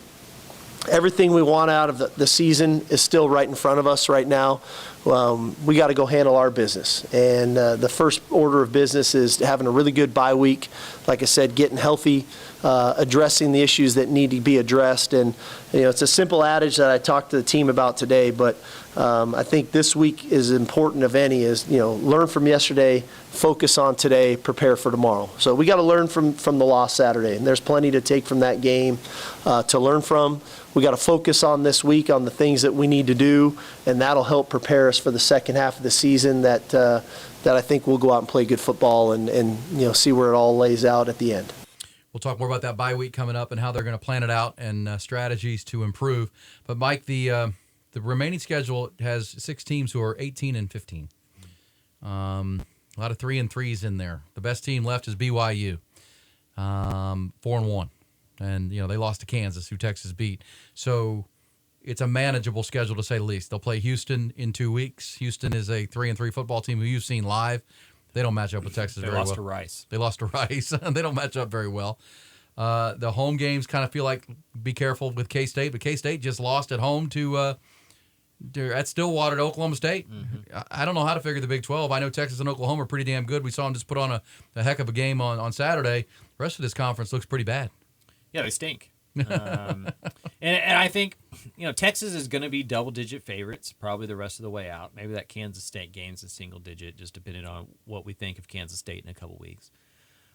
everything we want out of the season is still right in front of us right now. We got to go handle our business. And the first order of business is having a really good bye week. Like I said, getting healthy, addressing the issues that need to be addressed. And, it's a simple adage that I talked to the team about today, but I think this week is important of any is, learn from yesterday, focus on today, prepare for tomorrow. So we got to learn from the loss Saturday, and there's plenty to take from that game to learn from. We got to focus on this week on the things that we need to do, and that'll help prepare us for the second half of the season that I think we'll go out and play good football and see where it all lays out at the end. We'll talk more about that bye week coming up and how they're going to plan it out and strategies to improve. But, Mike, the remaining schedule has 6 teams who are 18 and 15. A lot of 3-3s in there. The best team left is BYU, 4-1. And, they lost to Kansas, who Texas beat. So it's a manageable schedule, to say the least. They'll play Houston in 2 weeks. Houston is a 3-3 football team who you've seen live. They don't match up with Texas very well. They lost to Rice. They lost to Rice. They don't match up very well. The home games kind of feel like be careful with K-State, but K-State just lost at home to at Stillwater to Oklahoma State. Mm-hmm. I don't know how to figure the Big 12. I know Texas and Oklahoma are pretty damn good. We saw them just put on a heck of a game on Saturday. The rest of this conference looks pretty bad. Yeah, they stink. And I think, Texas is going to be double-digit favorites probably the rest of the way out. Maybe that Kansas State game's a single-digit, just depending on what we think of Kansas State in a couple weeks.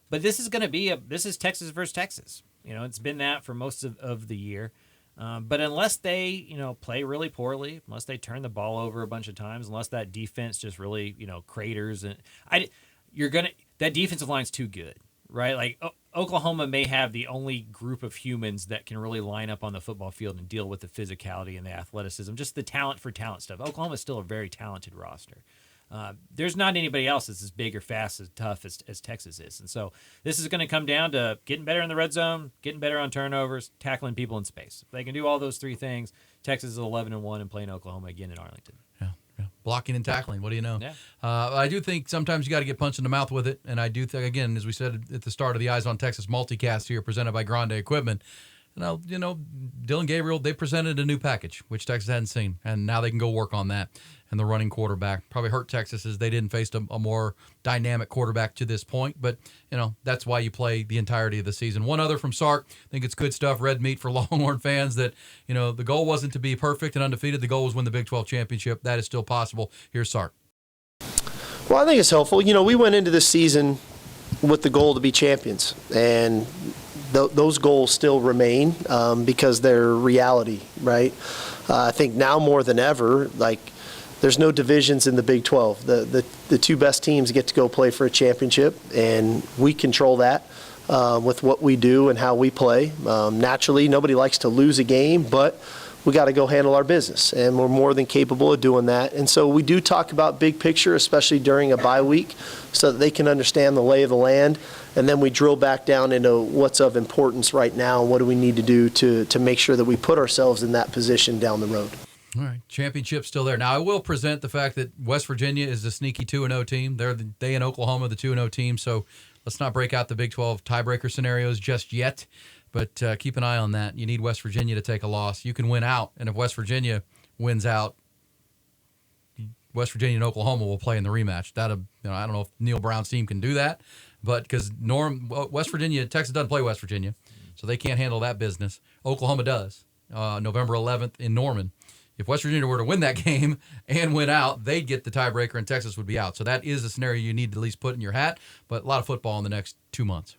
But this is going to be this is Texas versus Texas. It's been that for most of the year. But unless they, play really poorly, unless they turn the ball over a bunch of times, unless that defense just really, craters, and that defensive line's too good, right? Like Oklahoma may have the only group of humans that can really line up on the football field and deal with the physicality and the athleticism, just the talent for talent stuff. Oklahoma's still a very talented roster. There's not anybody else that's as big or fast as tough as Texas is. And so this is going to come down to getting better in the red zone, getting better on turnovers, tackling people in space. If they can do all those three things, Texas is 11-1 and playing Oklahoma again in Arlington. Yeah. Blocking and tackling. What do you know? Yeah. I do think sometimes you got to get punched in the mouth with it. And I do think, again, as we said at the start of the Eyes on Texas multicast here presented by Grande Equipment, Dylan Gabriel, they presented a new package, which Texas hadn't seen. And now they can go work on that. And the running quarterback probably hurt Texas as they didn't face a more dynamic quarterback to this point. But, that's why you play the entirety of the season. One other from Sark. I think it's good stuff, red meat for Longhorn fans, that, the goal wasn't to be perfect and undefeated. The goal was win the Big 12 championship. That is still possible. Here's Sark. Well, I think it's helpful. We went into this season with the goal to be champions. And those goals still remain because they're reality, right? I think now more than ever, there's no divisions in the Big 12. The two best teams get to go play for a championship, and we control that with what we do and how we play. Naturally, nobody likes to lose a game, but we got to go handle our business, and we're more than capable of doing that. And so we do talk about big picture, especially during a bye week, so that they can understand the lay of the land, and then we drill back down into what's of importance right now and what do we need to do to make sure that we put ourselves in that position down the road. All right, championship's still there. Now, I will present the fact that West Virginia is a sneaky 2-0 team. They and Oklahoma, the 2-0 team, so let's not break out the Big 12 tiebreaker scenarios just yet, but keep an eye on that. You need West Virginia to take a loss. You can win out, and if West Virginia wins out, West Virginia and Oklahoma will play in the rematch. I don't know if Neil Brown's team can do that, but because West Virginia, Texas doesn't play West Virginia, so they can't handle that business. Oklahoma does, November 11th in Norman. If West Virginia were to win that game and win out, they'd get the tiebreaker and Texas would be out. So that is a scenario you need to at least put in your hat, but a lot of football in the next 2 months.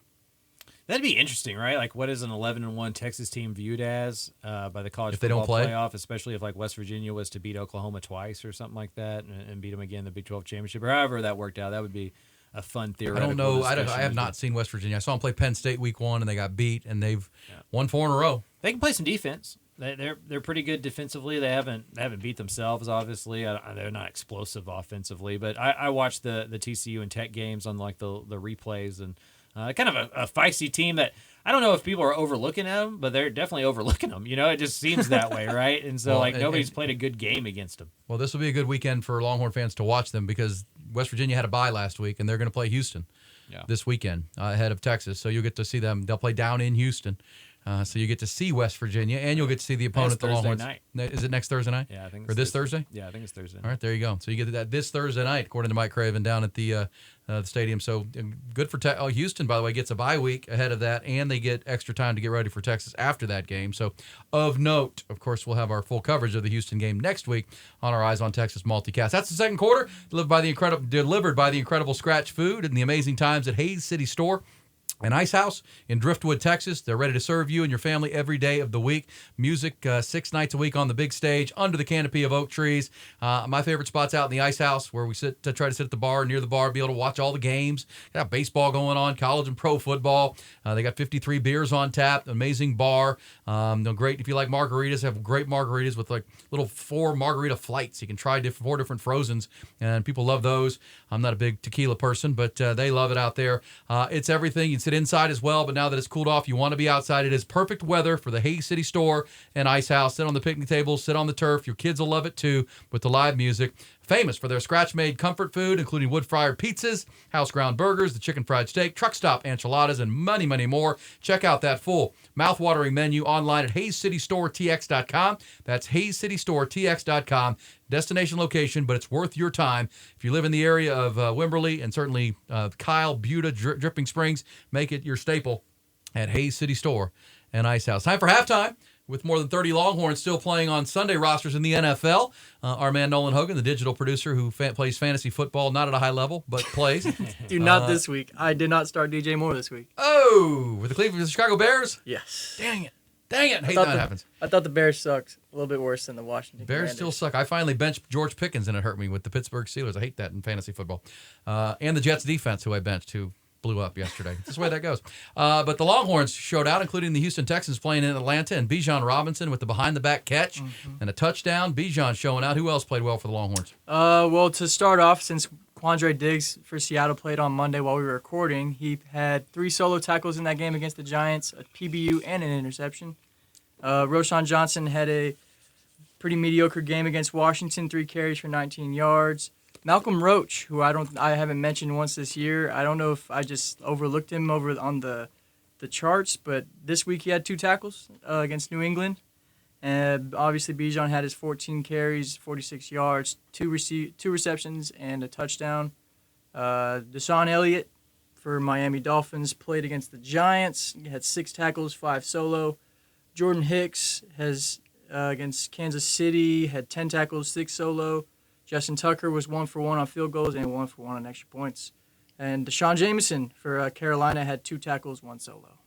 That'd be interesting, right? What is an 11-1 Texas team viewed as by the college if they don't football play playoff, especially if West Virginia was to beat Oklahoma twice or something like that and beat them again in the Big 12 championship, or however that worked out. That would be a fun theoretical I don't know. I discussion. have not seen West Virginia. I saw them play Penn State week 1, and they got beat, and they've won 4 in a row. They can play some defense. They're pretty good defensively. They haven't beat themselves, obviously. They're not explosive offensively, but I watched the TCU and Tech games on the replays, and kind of a feisty team that I don't know if people are overlooking them, but they're definitely overlooking them. It just seems that way, right? And so nobody's played a good game against them. Well, this will be a good weekend for Longhorn fans to watch them because West Virginia had a bye last week, and they're going to play Houston this weekend ahead of Texas. So you'll get to see them. They'll play down in Houston. So you get to see West Virginia, and you'll get to see the opponent, the Longhorns. Night. Is it next Thursday night? Yeah, I think. Or this Thursday? Yeah, I think it's Thursday. All right, there you go. So you get that this Thursday night, according to Mike Craven, down at the stadium. So good for Houston, by the way, gets a bye week ahead of that, and they get extra time to get ready for Texas after that game. So of note, of course, we'll have our full coverage of the Houston game next week on our Eyes on Texas multicast. That's the second quarter, delivered by the incredible Scratch Food and the amazing times at Hayes City Store and Ice House in Driftwood, Texas. They're ready to serve you and your family every day of the week. Music 6 nights a week on the big stage under the canopy of oak trees. My favorite spot's out in the Ice House where we try to sit at the bar, near the bar, be able to watch all the games. Got baseball going on, college and pro football. They got 53 beers on tap, amazing bar. Great if you like margaritas. They have great margaritas with little 4 margarita flights. You can try 4 different frozens, and people love those. I'm not a big tequila person, but they love it out there. It's everything. You can sit inside as well, but now that it's cooled off, you want to be outside. It is perfect weather for the Hayes City Store and Ice House. Sit on the picnic table, sit on the turf. Your kids will love it too with the live music. Famous for their scratch-made comfort food, including wood-fired pizzas, house-ground burgers, the chicken fried steak, truck stop enchiladas, and many, many more. Check out that full mouth-watering menu online at HayesCityStoreTX.com. That's HayesCityStoreTX.com. Destination location, but it's worth your time. If you live in the area of Wimberley and certainly Kyle, Buda, Dripping Springs, make it your staple at Hayes City Store and Ice House. Time for halftime. With more than 30 Longhorns still playing on Sunday rosters in the NFL. Our man Nolan Hogan, the digital producer who plays fantasy football, not at a high level, but plays. Not this week. I did not start DJ Moore this week. Oh, with the Chicago Bears? Yes. Dang it. I hate that happens. I thought the Bears sucked a little bit worse than the Washington Bears Commanders. still suck. I finally benched George Pickens, and it hurt me with the Pittsburgh Steelers. I hate that in fantasy football. And the Jets defense, who I benched, who blew up yesterday. That's the way that goes. But the Longhorns showed out, including the Houston Texans playing in Atlanta, and Bijan Robinson with the behind-the-back catch and a touchdown. Bijan showing out. Who else played well for the Longhorns? Well, to start off, since Quandre Diggs for Seattle played on Monday while we were recording, he had 3 solo tackles in that game against the Giants, a PBU, and an interception. Roshan Johnson had a pretty mediocre game against Washington, 3 carries for 19 yards. Malcolm Roach, who I haven't mentioned once this year. I don't know if I just overlooked him over on the charts, but this week he had 2 tackles against New England. And obviously Bijan had his 14 carries, 46 yards, 2 receptions, and a touchdown. Deshaun Elliott for Miami Dolphins played against the Giants. He had 6 tackles, 5 solo. Jordan Hicks has against Kansas City had 10 tackles, 6 solo. Justin Tucker was 1 for 1 on field goals and 1 for 1 on extra points. And Deshaun Jameson for Carolina had 2 tackles, 1 solo.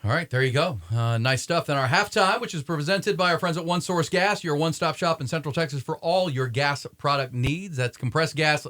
All right, there you go. Nice stuff. Then our halftime, which is presented by our friends at One Source Gas, your one-stop shop in Central Texas for all your gas product needs. That's compressed gas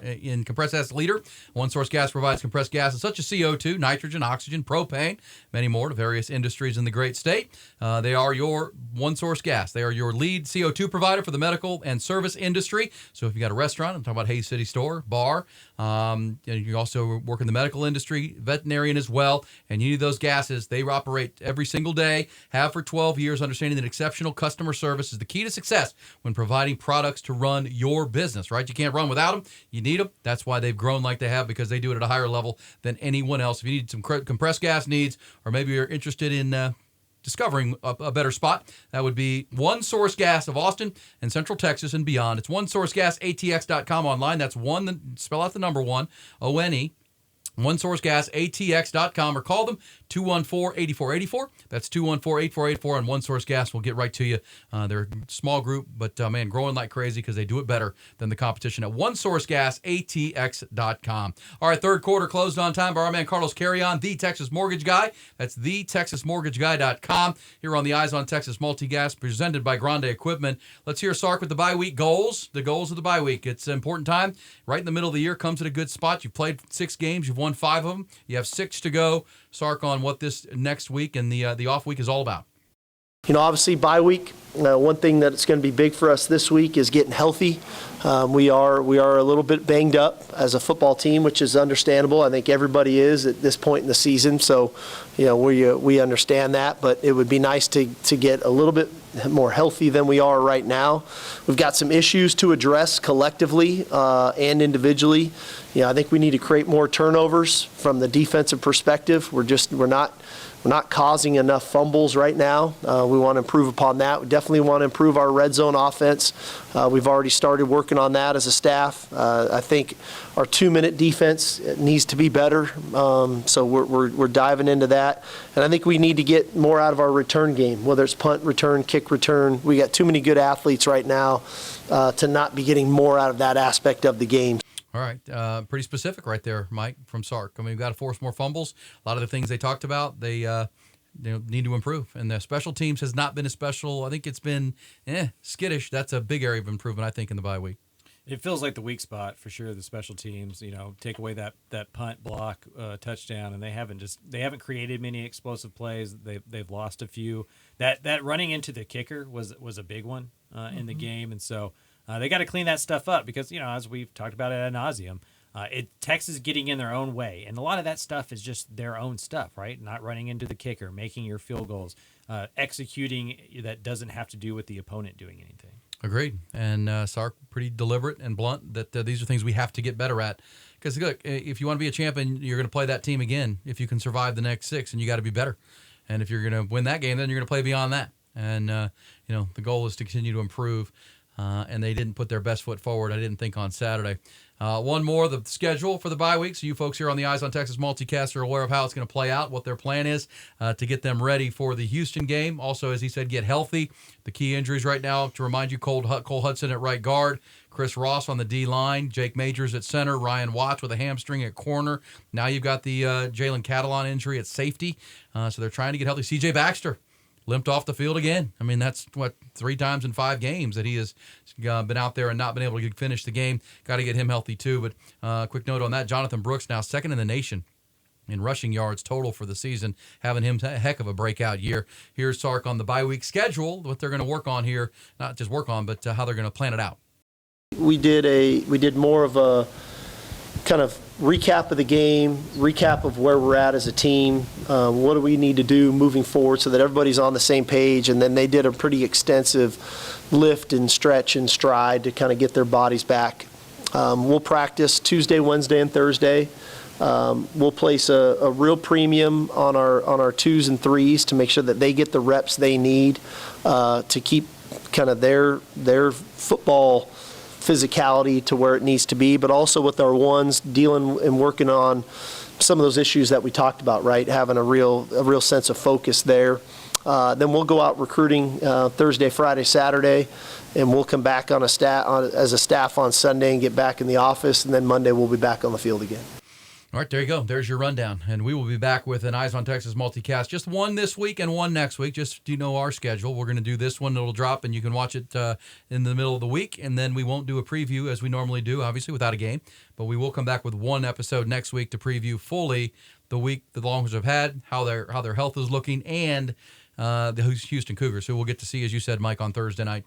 in compressed gas liter. One Source Gas provides compressed gases such as CO2, nitrogen, oxygen, propane, many more to various industries in the great state. They are your One Source Gas. They are your lead CO2 provider for the medical and service industry. So if you got a restaurant, I'm talking about Hayes City Store, bar, and you also work in the medical industry, veterinarian as well, and you need those gases. They operate every single day, have for 12 years, understanding that exceptional customer service is the key to success when providing products to run your business, right? You can't run without them. You need them. That's why they've grown like they have, because they do it at a higher level than anyone else. If you need some compressed gas needs, or maybe you're interested in discovering a better spot, that would be One Source Gas of Austin and Central Texas and beyond. It's OneSourceGasATX.com online. That's one, spell out the number 1, O-N-E. OneSourceGasATX.com, or call them 214-8484. That's 214-8484, and One Source Gas will get right to you. They're a small group, but man, growing like crazy because they do it better than the competition at OneSourceGasATX.com. All right, third quarter closed on time by our man Carlos Carrion, the Texas Mortgage Guy. That's thetexasmortgageguy.com. Here on the Eyes on Texas Multigas, presented by Grande Equipment. Let's hear Sark with the bye week goals. The goals of the bye week. It's an important time. Right in the middle of the year, comes at a good spot. You've played 6 games. You've won 5 of them. You have 6 to go. Sark, on what this next week and the off week is all about. You know, obviously bye week, one thing that's going to be big for us this week is getting healthy. We are a little bit banged up as a football team, which is understandable. I think everybody is at this point in the season. So, you know, we understand that, but it would be nice to get a little bit more healthy than we are right now. We've got some issues to address collectively and individually. You know, I think we need to create more turnovers from the defensive perspective. We're not causing enough fumbles right now. We want to improve upon that. We definitely want to improve our red zone offense. We've already started working on that as a staff. I think our 2-minute defense needs to be better. So we're diving into that. And I think we need to get more out of our return game, whether it's punt return, kick return. We got too many good athletes right now to not be getting more out of that aspect of the game. All right. Pretty specific right there, Mike, from Sark. I mean, we've got to force more fumbles. A lot of the things they talked about, they need to improve. And the special teams has not been as special. I think it's been skittish. That's a big area of improvement, I think, in the bye week. It feels like the weak spot for sure. The special teams, you know, take away that punt block touchdown, and they haven't created many explosive plays. They've lost a few. That running into the kicker was a big one in the game, and so. They got to clean that stuff up because, you know, as we've talked about ad nauseum, Texas getting in their own way. And a lot of that stuff is just their own stuff, right? Not running into the kicker, making your field goals, executing that doesn't have to do with the opponent doing anything. Agreed. And Sark, pretty deliberate and blunt that these are things we have to get better at. Because, look, if you want to be a champion, you're going to play that team again if you can survive the next 6, and you got to be better. And if you're going to win that game, then you're going to play beyond that. And, you know, the goal is to continue to improve. And they didn't put their best foot forward, I didn't think, on Saturday. One more, the schedule for the bye week. So you folks here on the Eyes on Texas Multicast are aware of how it's going to play out, what their plan is to get them ready for the Houston game. Also, as he said, get healthy. The key injuries right now, to remind you, Cole Hudson at right guard, Chris Ross on the D-line, Jake Majors at center, Ryan Watts with a hamstring at corner. Now you've got the Jalen Catalon injury at safety. So they're trying to get healthy. C.J. Baxter limped off the field again. I mean, that's, 3 times in 5 games that he has been out there and not been able to finish the game. Got to get him healthy too. But quick note on that, Jonathan Brooks now second in the nation in rushing yards total for the season, having him a heck of a breakout year. Here's Sark on the bye week schedule, what they're going to work on here, not just work on, but how they're going to plan it out. We did more of a kind of recap of the game, recap of where we're at as a team, what do we need to do moving forward so that everybody's on the same page, and then they did a pretty extensive lift and stretch and stride to kind of get their bodies back. We'll practice Tuesday, Wednesday, and Thursday. We'll place a real premium on our 2s and 3s to make sure that they get the reps they need to keep kind of their football physicality to where it needs to be, but also with our 1s dealing and working on some of those issues that we talked about, right? Having a real sense of focus there. Then we'll go out recruiting Thursday, Friday, Saturday, and we'll come back as a staff on Sunday and get back in the office, and then Monday we'll be back on the field again. All right, there you go. There's your rundown. And we will be back with an Eyes on Texas multicast. Just one this week and one next week. Just so you know our schedule. We're going to do this one. It'll drop, and you can watch it in the middle of the week. And then we won't do a preview as we normally do, obviously, without a game. But we will come back with one episode next week to preview fully the week the Longhorns have had, how their health is looking, and the Houston Cougars, who we'll get to see, as you said, Mike, on Thursday night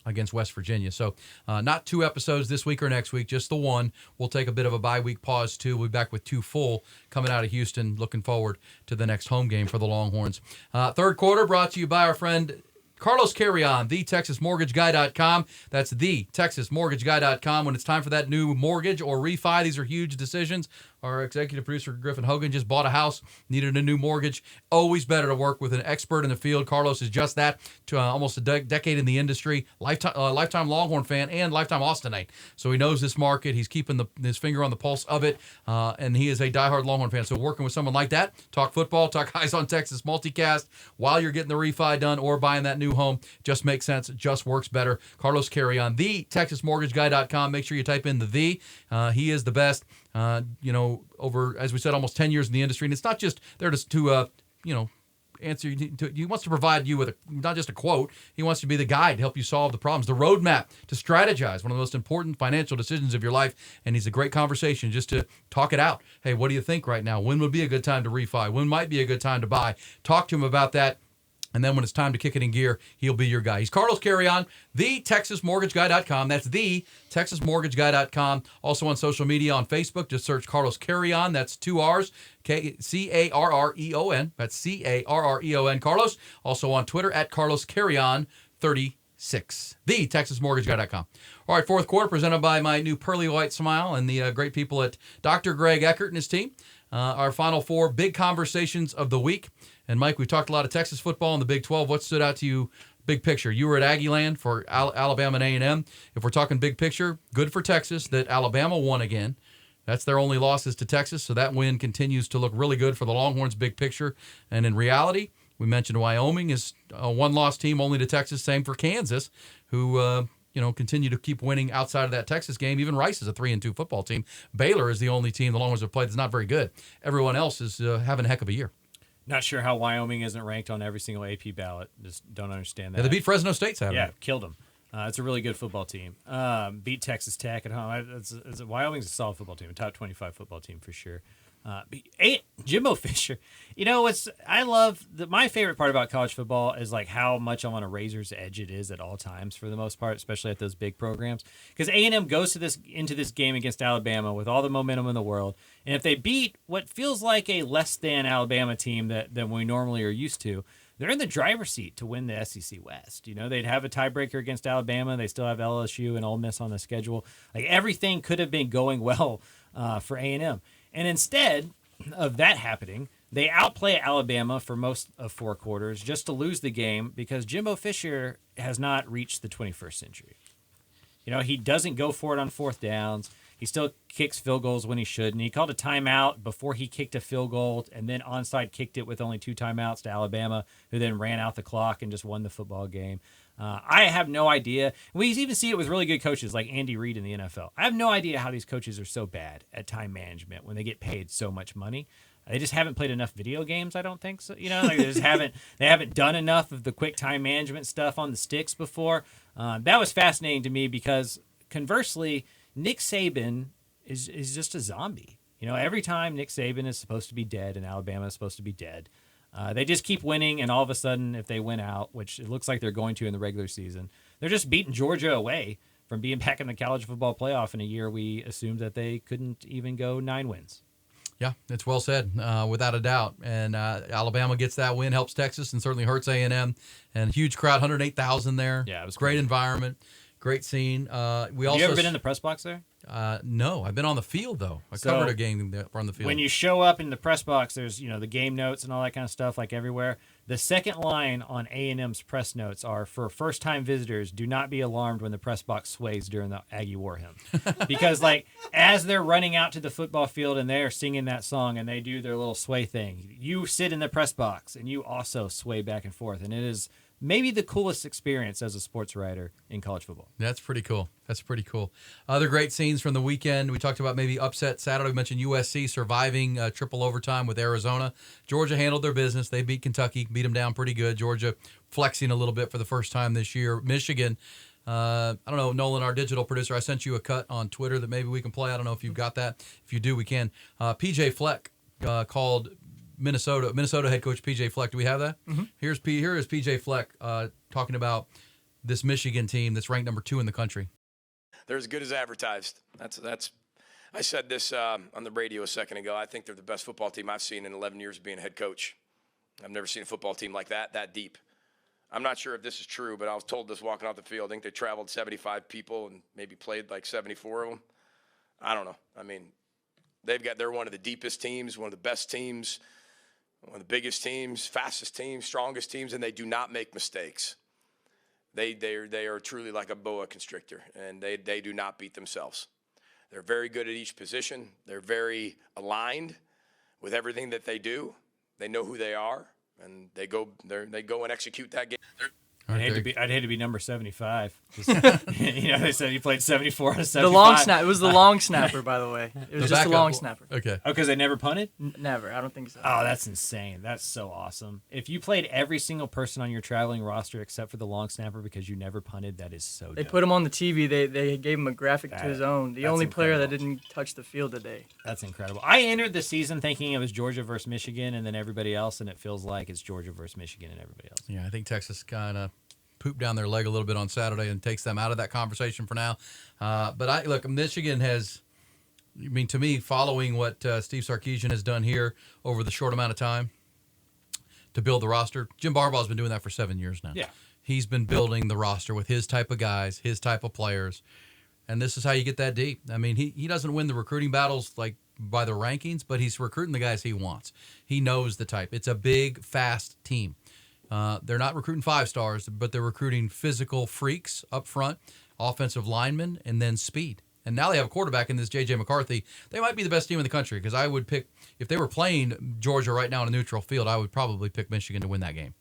against West Virginia. So not 2 episodes this week or next week, just the one. We'll take a bit of a bye-week pause, too. We'll be back with 2 full coming out of Houston. Looking forward to the next home game for the Longhorns. Third quarter brought to you by our friend Carlos Carrion, thetexasmortgageguy.com. That's thetexasmortgageguy.com. When it's time for that new mortgage or refi, these are huge decisions. Our executive producer, Griffin Hogan, just bought a house, needed a new mortgage. Always better to work with an expert in the field. Carlos is just that, to almost a decade in the industry, lifetime Longhorn fan and lifetime Austinite. So he knows this market. He's keeping his finger on the pulse of it, and he is a diehard Longhorn fan. So working with someone like that, talk football, talk Eyes on Texas multicast while you're getting the refi done or buying that new home just makes sense. It just works better. Carlos Carrion, thetexasmortgageguy.com. Make sure you type in the. He is the best. Over, as we said, almost 10 years in the industry. And it's not just there to answer. He wants to provide you with not just a quote. He wants to be the guide to help you solve the problems, the roadmap to strategize, one of the most important financial decisions of your life. And he's a great conversation just to talk it out. Hey, what do you think right now? When would be a good time to refi? When might be a good time to buy? Talk to him about that. And then when it's time to kick it in gear, he'll be your guy. He's Carlos Carrion, thetexasmortgageguy.com. That's thetexasmortgageguy.com. Also on social media, on Facebook, just search Carlos Carrion. That's 2 R's, Carreon. That's Carreon. Carlos. Also on Twitter, at Carlos Carrion 36. Thetexasmortgageguy.com. All right, fourth quarter presented by my new pearly white smile and the great people at Dr. Greg Eckert and his team. Our final 4 big conversations of the week. And, Mike, we talked a lot of Texas football in the Big 12. What stood out to you, big picture? You were at Aggie Land for Alabama and A&M. If we're talking big picture, good for Texas that Alabama won again. That's their only losses to Texas, so that win continues to look really good for the Longhorns' big picture. And in reality, we mentioned Wyoming is a one-loss team only to Texas. Same for Kansas, who continue to keep winning outside of that Texas game. Even Rice is a 3-2 football team. Baylor is the only team the Longhorns have played that's not very good. Everyone else is having a heck of a year. Not sure how Wyoming isn't ranked on every single AP ballot. Just don't understand that. Yeah, they beat Fresno State Saturday. Yeah, killed them. It's a really good football team. Beat Texas Tech at home. Wyoming's a solid football team, a top 25 football team for sure. Jimbo Fisher. My favorite part about college football is like how much on a razor's edge it is at all times for the most part, especially at those big programs. Because A&M goes into this game against Alabama with all the momentum in the world, and if they beat what feels like a less than Alabama team than we normally are used to, they're in the driver's seat to win the SEC West. They'd have a tiebreaker against Alabama. They still have LSU and Ole Miss on the schedule. Like everything could have been going well for A&M. And instead of that happening, they outplay Alabama for most of 4 quarters just to lose the game because Jimbo Fisher has not reached the 21st century. He doesn't go for it on 4th downs. He still kicks field goals when he shouldn't. He called a timeout before he kicked a field goal and then onside kicked it with only 2 timeouts to Alabama, who then ran out the clock and just won the football game. I have no idea. We even see it with really good coaches like Andy Reid in the NFL. I have no idea how these coaches are so bad at time management when they get paid so much money. They just haven't played enough video games, I don't think so. Like they haven't done enough of the quick time management stuff on the sticks before. That was fascinating to me because conversely, Nick Saban is just a zombie. Every time Nick Saban is supposed to be dead and Alabama is supposed to be dead, they just keep winning, and all of a sudden, if they win out, which it looks like they're going to in the regular season, they're just beating Georgia away from being back in the college football playoff in a year we assumed that they couldn't even go 9 wins. Yeah, it's well said, without a doubt. And Alabama gets that win, helps Texas, and certainly hurts A&M. And huge crowd, 108,000 there. Yeah, it was great cool. Environment, great scene. Have you ever been in the press box there? No, I've been on the field though. I covered a game on the field. When you show up in the press box, there's the game notes and all that kind of stuff like everywhere. The second line on A&M's press notes are, for first-time visitors, do not be alarmed when the press box sways during the Aggie War Hymn. Because as they're running out to the football field and they're singing that song and they do their little sway thing, you sit in the press box and you also sway back and forth, and it is maybe the coolest experience as a sports writer in college football. That's pretty cool. Other great scenes from the weekend. We talked about maybe upset Saturday. We mentioned USC surviving triple overtime with Arizona. Georgia handled their business. They beat Kentucky, beat them down pretty good. Georgia flexing a little bit for the first time this year. Michigan, I don't know, Nolan, our digital producer, I sent you a cut on Twitter that maybe we can play. I don't know if you've got that. If you do, we can. PJ Fleck called Minnesota head coach PJ Fleck. Do we have that? Mm-hmm. Here is PJ Fleck talking about this Michigan team that's ranked number 2 in the country. They're as good as advertised. That's. I said this on the radio a second ago. I think they're the best football team I've seen in 11 years of being a head coach. I've never seen a football team like that deep. I'm not sure if this is true, but I was told this walking off the field. I think they traveled 75 people and maybe played like 74 of them. I don't know. I mean, they're one of the deepest teams, one of the best teams, one of the biggest teams, fastest teams, strongest teams, and they do not make mistakes. They are truly like a boa constrictor, and they do not beat themselves. They're very good at each position. They're very aligned with everything that they do. They know who they are, and they go and execute that game. I'd hate to be number 75. They said he played 74 out of 75. The long snap. It was the long snapper, by the way. It was just a long snapper. Okay. Oh, because they never punted? Never. I don't think so. Oh, that's insane. That's so awesome. If you played every single person on your traveling roster except for the long snapper because you never punted, that is so They dope. put him on the TV. They gave him a graphic to his own. The only player that incredible. didn't touch the field today. That's incredible. I entered the season thinking it was Georgia versus Michigan and then everybody else, and it feels like it's Georgia versus Michigan and everybody else. Yeah, I think Texas kind of pooped down their leg a little bit on Saturday and takes them out of that conversation for now. But Michigan has, to me, following what Steve Sarkisian has done here over the short amount of time to build the roster. Jim Harbaugh's been doing that for 7 years now. Yeah. He's been building the roster with his type of guys, his type of players, and this is how you get that deep. I mean, he doesn't win the recruiting battles like by the rankings, but he's recruiting the guys he wants. He knows the type. It's a big, fast team. They're not recruiting 5-stars, but they're recruiting physical freaks up front, offensive linemen, and then speed. And now they have a quarterback in this J.J. McCarthy. They might be the best team in the country because I would pick, if they were playing Georgia right now on a neutral field, I would probably pick Michigan to win that game.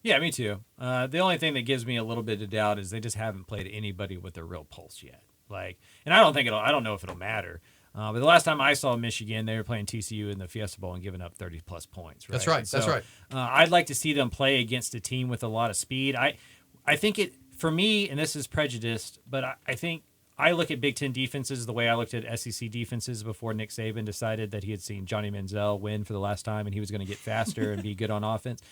Yeah, me too. The only thing that gives me a little bit of doubt is they just haven't played anybody with a real pulse yet. And I don't know if it'll matter. But the last time I saw Michigan, they were playing TCU in the Fiesta Bowl and giving up 30-plus points. Right? That's right. I'd like to see them play against a team with a lot of speed. I think it, for me, and this is prejudiced, but I think I look at Big Ten defenses the way I looked at SEC defenses before Nick Saban decided that he had seen Johnny Manziel win for the last time and he was going to get faster and be good on offense.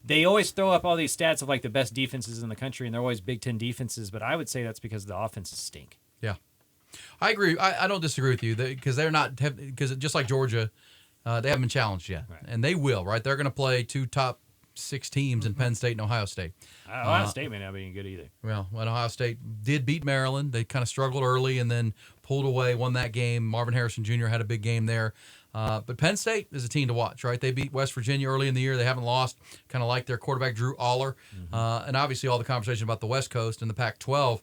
They always throw up all these stats of like the best defenses in the country, and they're always Big Ten defenses, but I would say that's because the offenses stink. Yeah. I agree. I don't disagree with you because they're not, because just like Georgia, they haven't been challenged yet. Right. And they will, right? They're going to play 2 top 6 teams in Penn State and Ohio State. Ohio State may not be any good either. Well, when Ohio State did beat Maryland, they kind of struggled early and then pulled away, won that game. Marvin Harrison Jr. had a big game there. But Penn State is a team to watch, right? They beat West Virginia early in the year. They haven't lost, kind of like their quarterback, Drew Aller. And obviously all the conversation about the West Coast and the Pac-12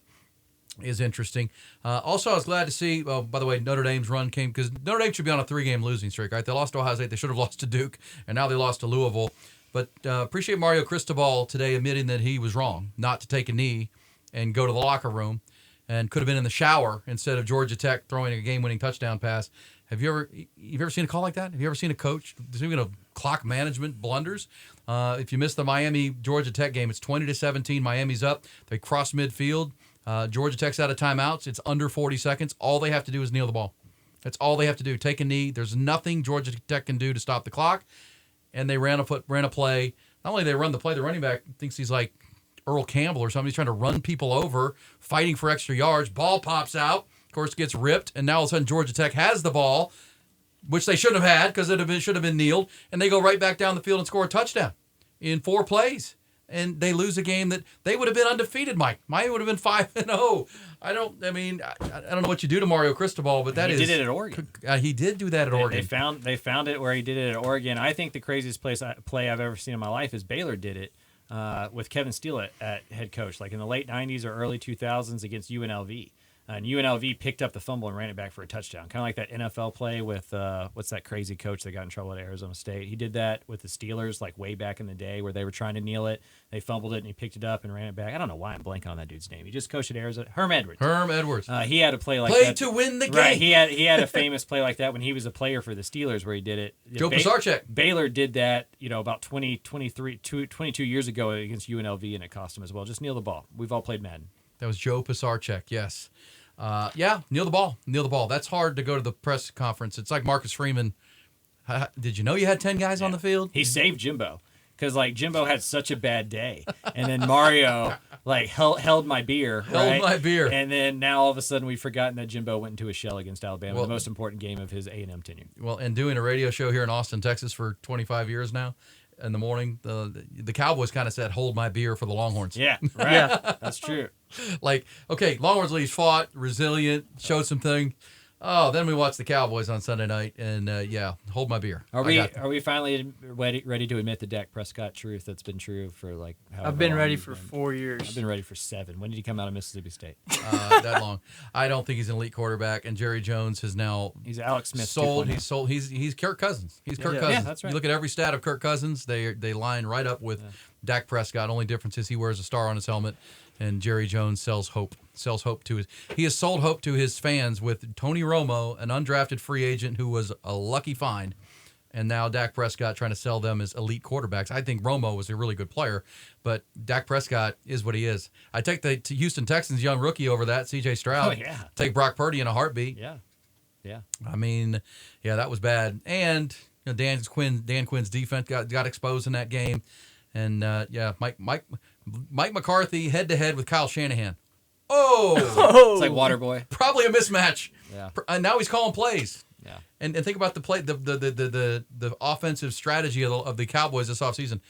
is interesting. Also, I was glad to see, by the way, Notre Dame's run came, because Notre Dame should be on a 3-game losing streak, right? They lost to Ohio State. They should have lost to Duke, and now they lost to Louisville. But appreciate Mario Cristobal today admitting that he was wrong not to take a knee and go to the locker room and could have been in the shower instead of Georgia Tech throwing a game-winning touchdown pass. You've ever seen a call like that? Have you ever seen a coach doing a clock management blunders? If you missed the Miami Georgia Tech game, it's 20-17. Miami's up. They cross midfield. Georgia Tech's out of timeouts. It's under 40 seconds. All they have to do is kneel the ball. That's all they have to do. Take a knee. There's nothing Georgia Tech can do to stop the clock. And they ran a play. Not only they run the play, the running back thinks he's like Earl Campbell or something. He's trying to run people over, fighting for extra yards. Ball pops out. Of course, gets ripped, and now all of a sudden Georgia Tech has the ball, which they shouldn't have had because it should have been kneeled, and they go right back down the field and score a touchdown in 4 plays. And they lose a game that they would have been undefeated, Mike. Miami would have been 5-0. I don't know what you do to Mario Cristobal, but he did it at Oregon. He did do that at Oregon. They found it where he did it at Oregon. I think the craziest play I've ever seen in my life is Baylor did it with Kevin Steele at head coach, like in the late 90s or early 2000s against UNLV. And UNLV picked up the fumble and ran it back for a touchdown. Kind of like that NFL play with, what's that crazy coach that got in trouble at Arizona State? He did that with the Steelers like way back in the day where they were trying to kneel it. They fumbled it and he picked it up and ran it back. I don't know why I'm blanking on that dude's name. He just coached at Arizona. Herm Edwards. He had a play like that. Play to win the game. Right, he had a famous play like that when he was a player for the Steelers where he did it. Joe Pisarcik. Baylor did that, about 22 years ago against UNLV, and it cost him as well. Just kneel the ball. We've all played Madden. That was Joe Pisarcik, yes. Kneel the ball. Kneel the ball. That's hard to go to the press conference. It's like Marcus Freeman. Did you know you had 10 guys on the field? He saved Jimbo because Jimbo had such a bad day, and then Mario held my beer. Held my beer. And then now all of a sudden we've forgotten that Jimbo went into a shell against Alabama, the most important game of his A&M tenure. Well, and doing a radio show here in Austin, Texas for 25 years now. In the morning, the Cowboys kind of said, "Hold my beer" for the Longhorns. Yeah, right. Yeah, that's true. Longhorns leads fought, resilient, showed some things. Oh, then we watched the Cowboys on Sunday night, and hold my beer. Are we finally ready to admit the Dak Prescott truth that's been true for I've been ready for 4 years. I've been ready for 7. When did he come out of Mississippi State? That long. I don't think he's an elite quarterback, and Jerry Jones has now he's Alex Smith. He's Kirk Cousins. He's Kirk Cousins. Yeah, that's right. You look at every stat of Kirk Cousins, they line right up with Dak Prescott. Only difference is he wears a star on his helmet. And Jerry Jones sells hope to he has sold hope to his fans with Tony Romo, an undrafted free agent who was a lucky find, and now Dak Prescott trying to sell them as elite quarterbacks. I think Romo was a really good player, but Dak Prescott is what he is. I take the Houston Texans young rookie over that, C.J. Stroud. Oh, yeah. Take Brock Purdy in a heartbeat. Yeah. I mean, that was bad. And Dan Quinn's defense got exposed in that game. And Mike McCarthy head-to-head with Kyle Shanahan. Oh! It's like Waterboy. Probably a mismatch. Yeah. And now he's calling plays. Yeah. And think about the play, the offensive strategy of the Cowboys this offseason.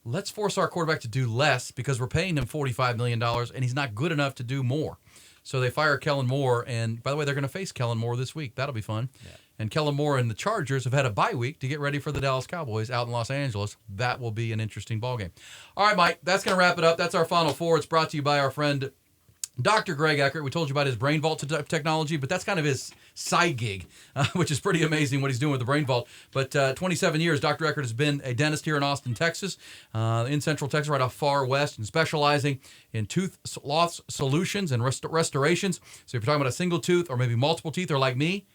Let's force our quarterback to do less because we're paying him $45 million, and he's not good enough to do more. So they fire Kellen Moore, and by the way, they're going to face Kellen Moore this week. That'll be fun. Yeah. And Kellen Moore and the Chargers have had a bye week to get ready for the Dallas Cowboys out in Los Angeles. That will be an interesting ballgame. All right, Mike, that's going to wrap it up. That's our Final Four. It's brought to you by our friend Dr. Greg Eckert. We told you about his Brain Vault technology, but that's kind of his side gig, which is pretty amazing what he's doing with the Brain Vault. But 27 years, Dr. Eckert has been a dentist here in Austin, Texas, in Central Texas, right off far west, and specializing in tooth loss solutions and restorations. So if you're talking about a single tooth or maybe multiple teeth, or like me,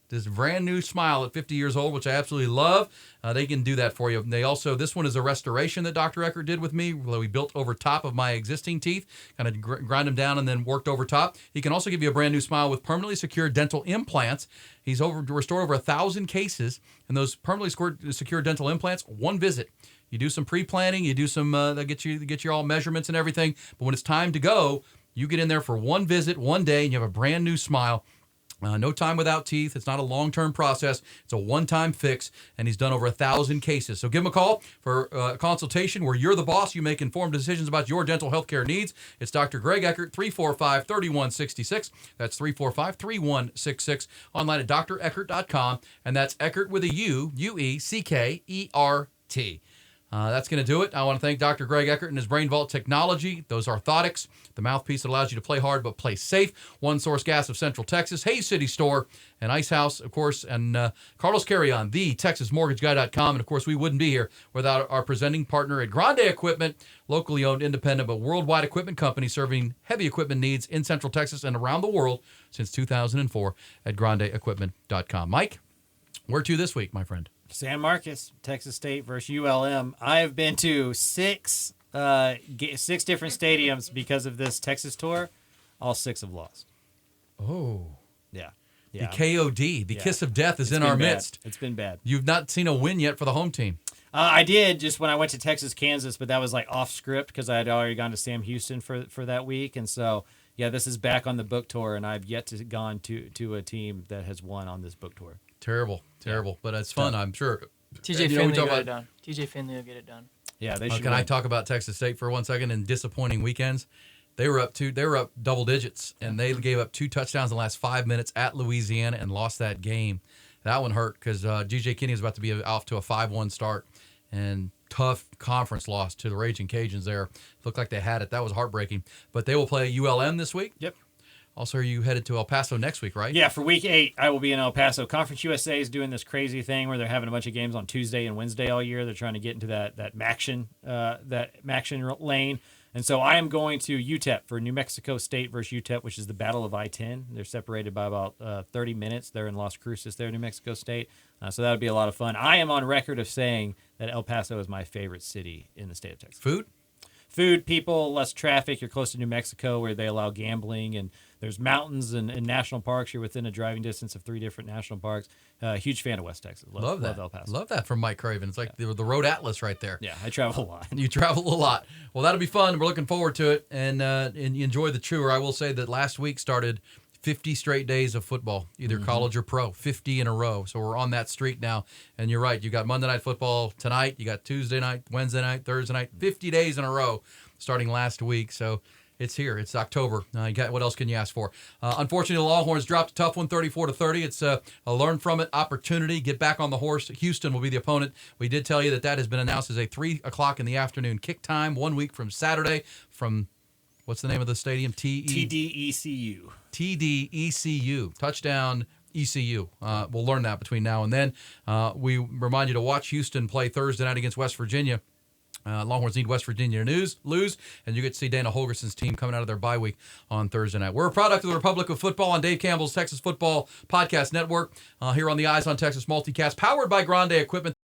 this brand new smile at 50 years old, which I absolutely love. They can do that for you. They also, this one is a restoration that Dr. Eckert did with me. We built over top of my existing teeth, kind of grind them down and then worked over top. He can also give you a brand new smile with permanently secured dental implants. He's restored over 1,000 cases, and those permanently secured dental implants, one visit. You do some pre-planning, you do some, they'll get you all measurements and everything. But when it's time to go, you get in there for one visit, one day, and you have a brand new smile. No time without teeth. It's not a long-term process. It's a one-time fix, and he's done over 1,000 cases. So give him a call for a consultation where you're the boss. You make informed decisions about your dental health care needs. It's Dr. Greg Eckert, 345-3166. That's 345-3166. Online at dreckert.com, and that's Eckert with a U, U-E-C-K-E-R-T. That's going to do it. I want to thank Dr. Greg Eckert and his Brain Vault technology. Those orthotics, the mouthpiece that allows you to play hard but play safe. One Source Gas of Central Texas, Hayes City Store, and Ice House, of course, and Carlos Carrion, the TexasMortgageGuy.com. And, of course, we wouldn't be here without our presenting partner at Grande Equipment, locally owned, independent, but worldwide equipment company serving heavy equipment needs in Central Texas and around the world since 2004 at GrandeEquipment.com. Mike, where to this week, my friend? San Marcos, Texas State versus ULM. I have been to six different stadiums because of this Texas tour. All 6 have lost. Oh. Yeah. The KOD, the kiss of death is in our midst. It's been bad. You've not seen a win yet for the home team. I did just when I went to Texas, Kansas, but that was like off script because I had already gone to Sam Houston for that week. And so, yeah, this is back on the book tour, and I've yet to gone to a team that has won on this book tour. Terrible. But it's fun, I'm sure. TJ Finley will get it done. TJ Finley will get it done. Yeah, they should. Can I talk about Texas State for 1 second and disappointing weekends? They were up double digits, and they gave up 2 touchdowns in the last 5 minutes at Louisiana and lost that game. That one hurt because G.J. Kinney was about to be off to a 5-1 start, and tough conference loss to the Raging Cajuns there. Looked like they had it. That was heartbreaking. But they will play ULM this week. Yep. Also, are you headed to El Paso next week, right? Yeah, for week 8, I will be in El Paso. Conference USA is doing this crazy thing where they're having a bunch of games on Tuesday and Wednesday all year. They're trying to get into that MACtion lane. And so I am going to UTEP for New Mexico State versus UTEP, which is the Battle of I-10. They're separated by about 30 minutes. They're in Las Cruces there, New Mexico State. So that would be a lot of fun. I am on record of saying that El Paso is my favorite city in the state of Texas. Food, people, less traffic. You're close to New Mexico where they allow gambling, and there's mountains and national parks. You're within a driving distance of 3 different national parks. Huge fan of West Texas. Love that. Love El Paso. Love that from Mike Craven. It's like the road atlas right there. Yeah, I travel a lot. You travel a lot. Well, that'll be fun. We're looking forward to it, and you enjoy the tour. I will say that last week started 50 straight days of football, either college or pro, 50 in a row. So we're on that streak now. And you're right. You got Monday Night Football tonight. You got Tuesday night, Wednesday night, Thursday night, 50 days in a row starting last week. So it's here. It's October. What else can you ask for? Unfortunately, the Longhorns dropped a tough one, 34-30. It's a learn from it opportunity. Get back on the horse. Houston will be the opponent. We did tell you that has been announced as a 3 o'clock in the afternoon kick time 1 week from Saturday from, what's the name of the stadium? TDECU. TDECU. Touchdown ECU. We'll learn that between now and then. We remind you to watch Houston play Thursday night against West Virginia. Longhorns need West Virginia to lose, and you get to see Dana Holgerson's team coming out of their bye week on Thursday night. We're a product of the Republic of Football on Dave Campbell's Texas Football Podcast Network here on the Eyes on Texas multicast, powered by Grande Equipment.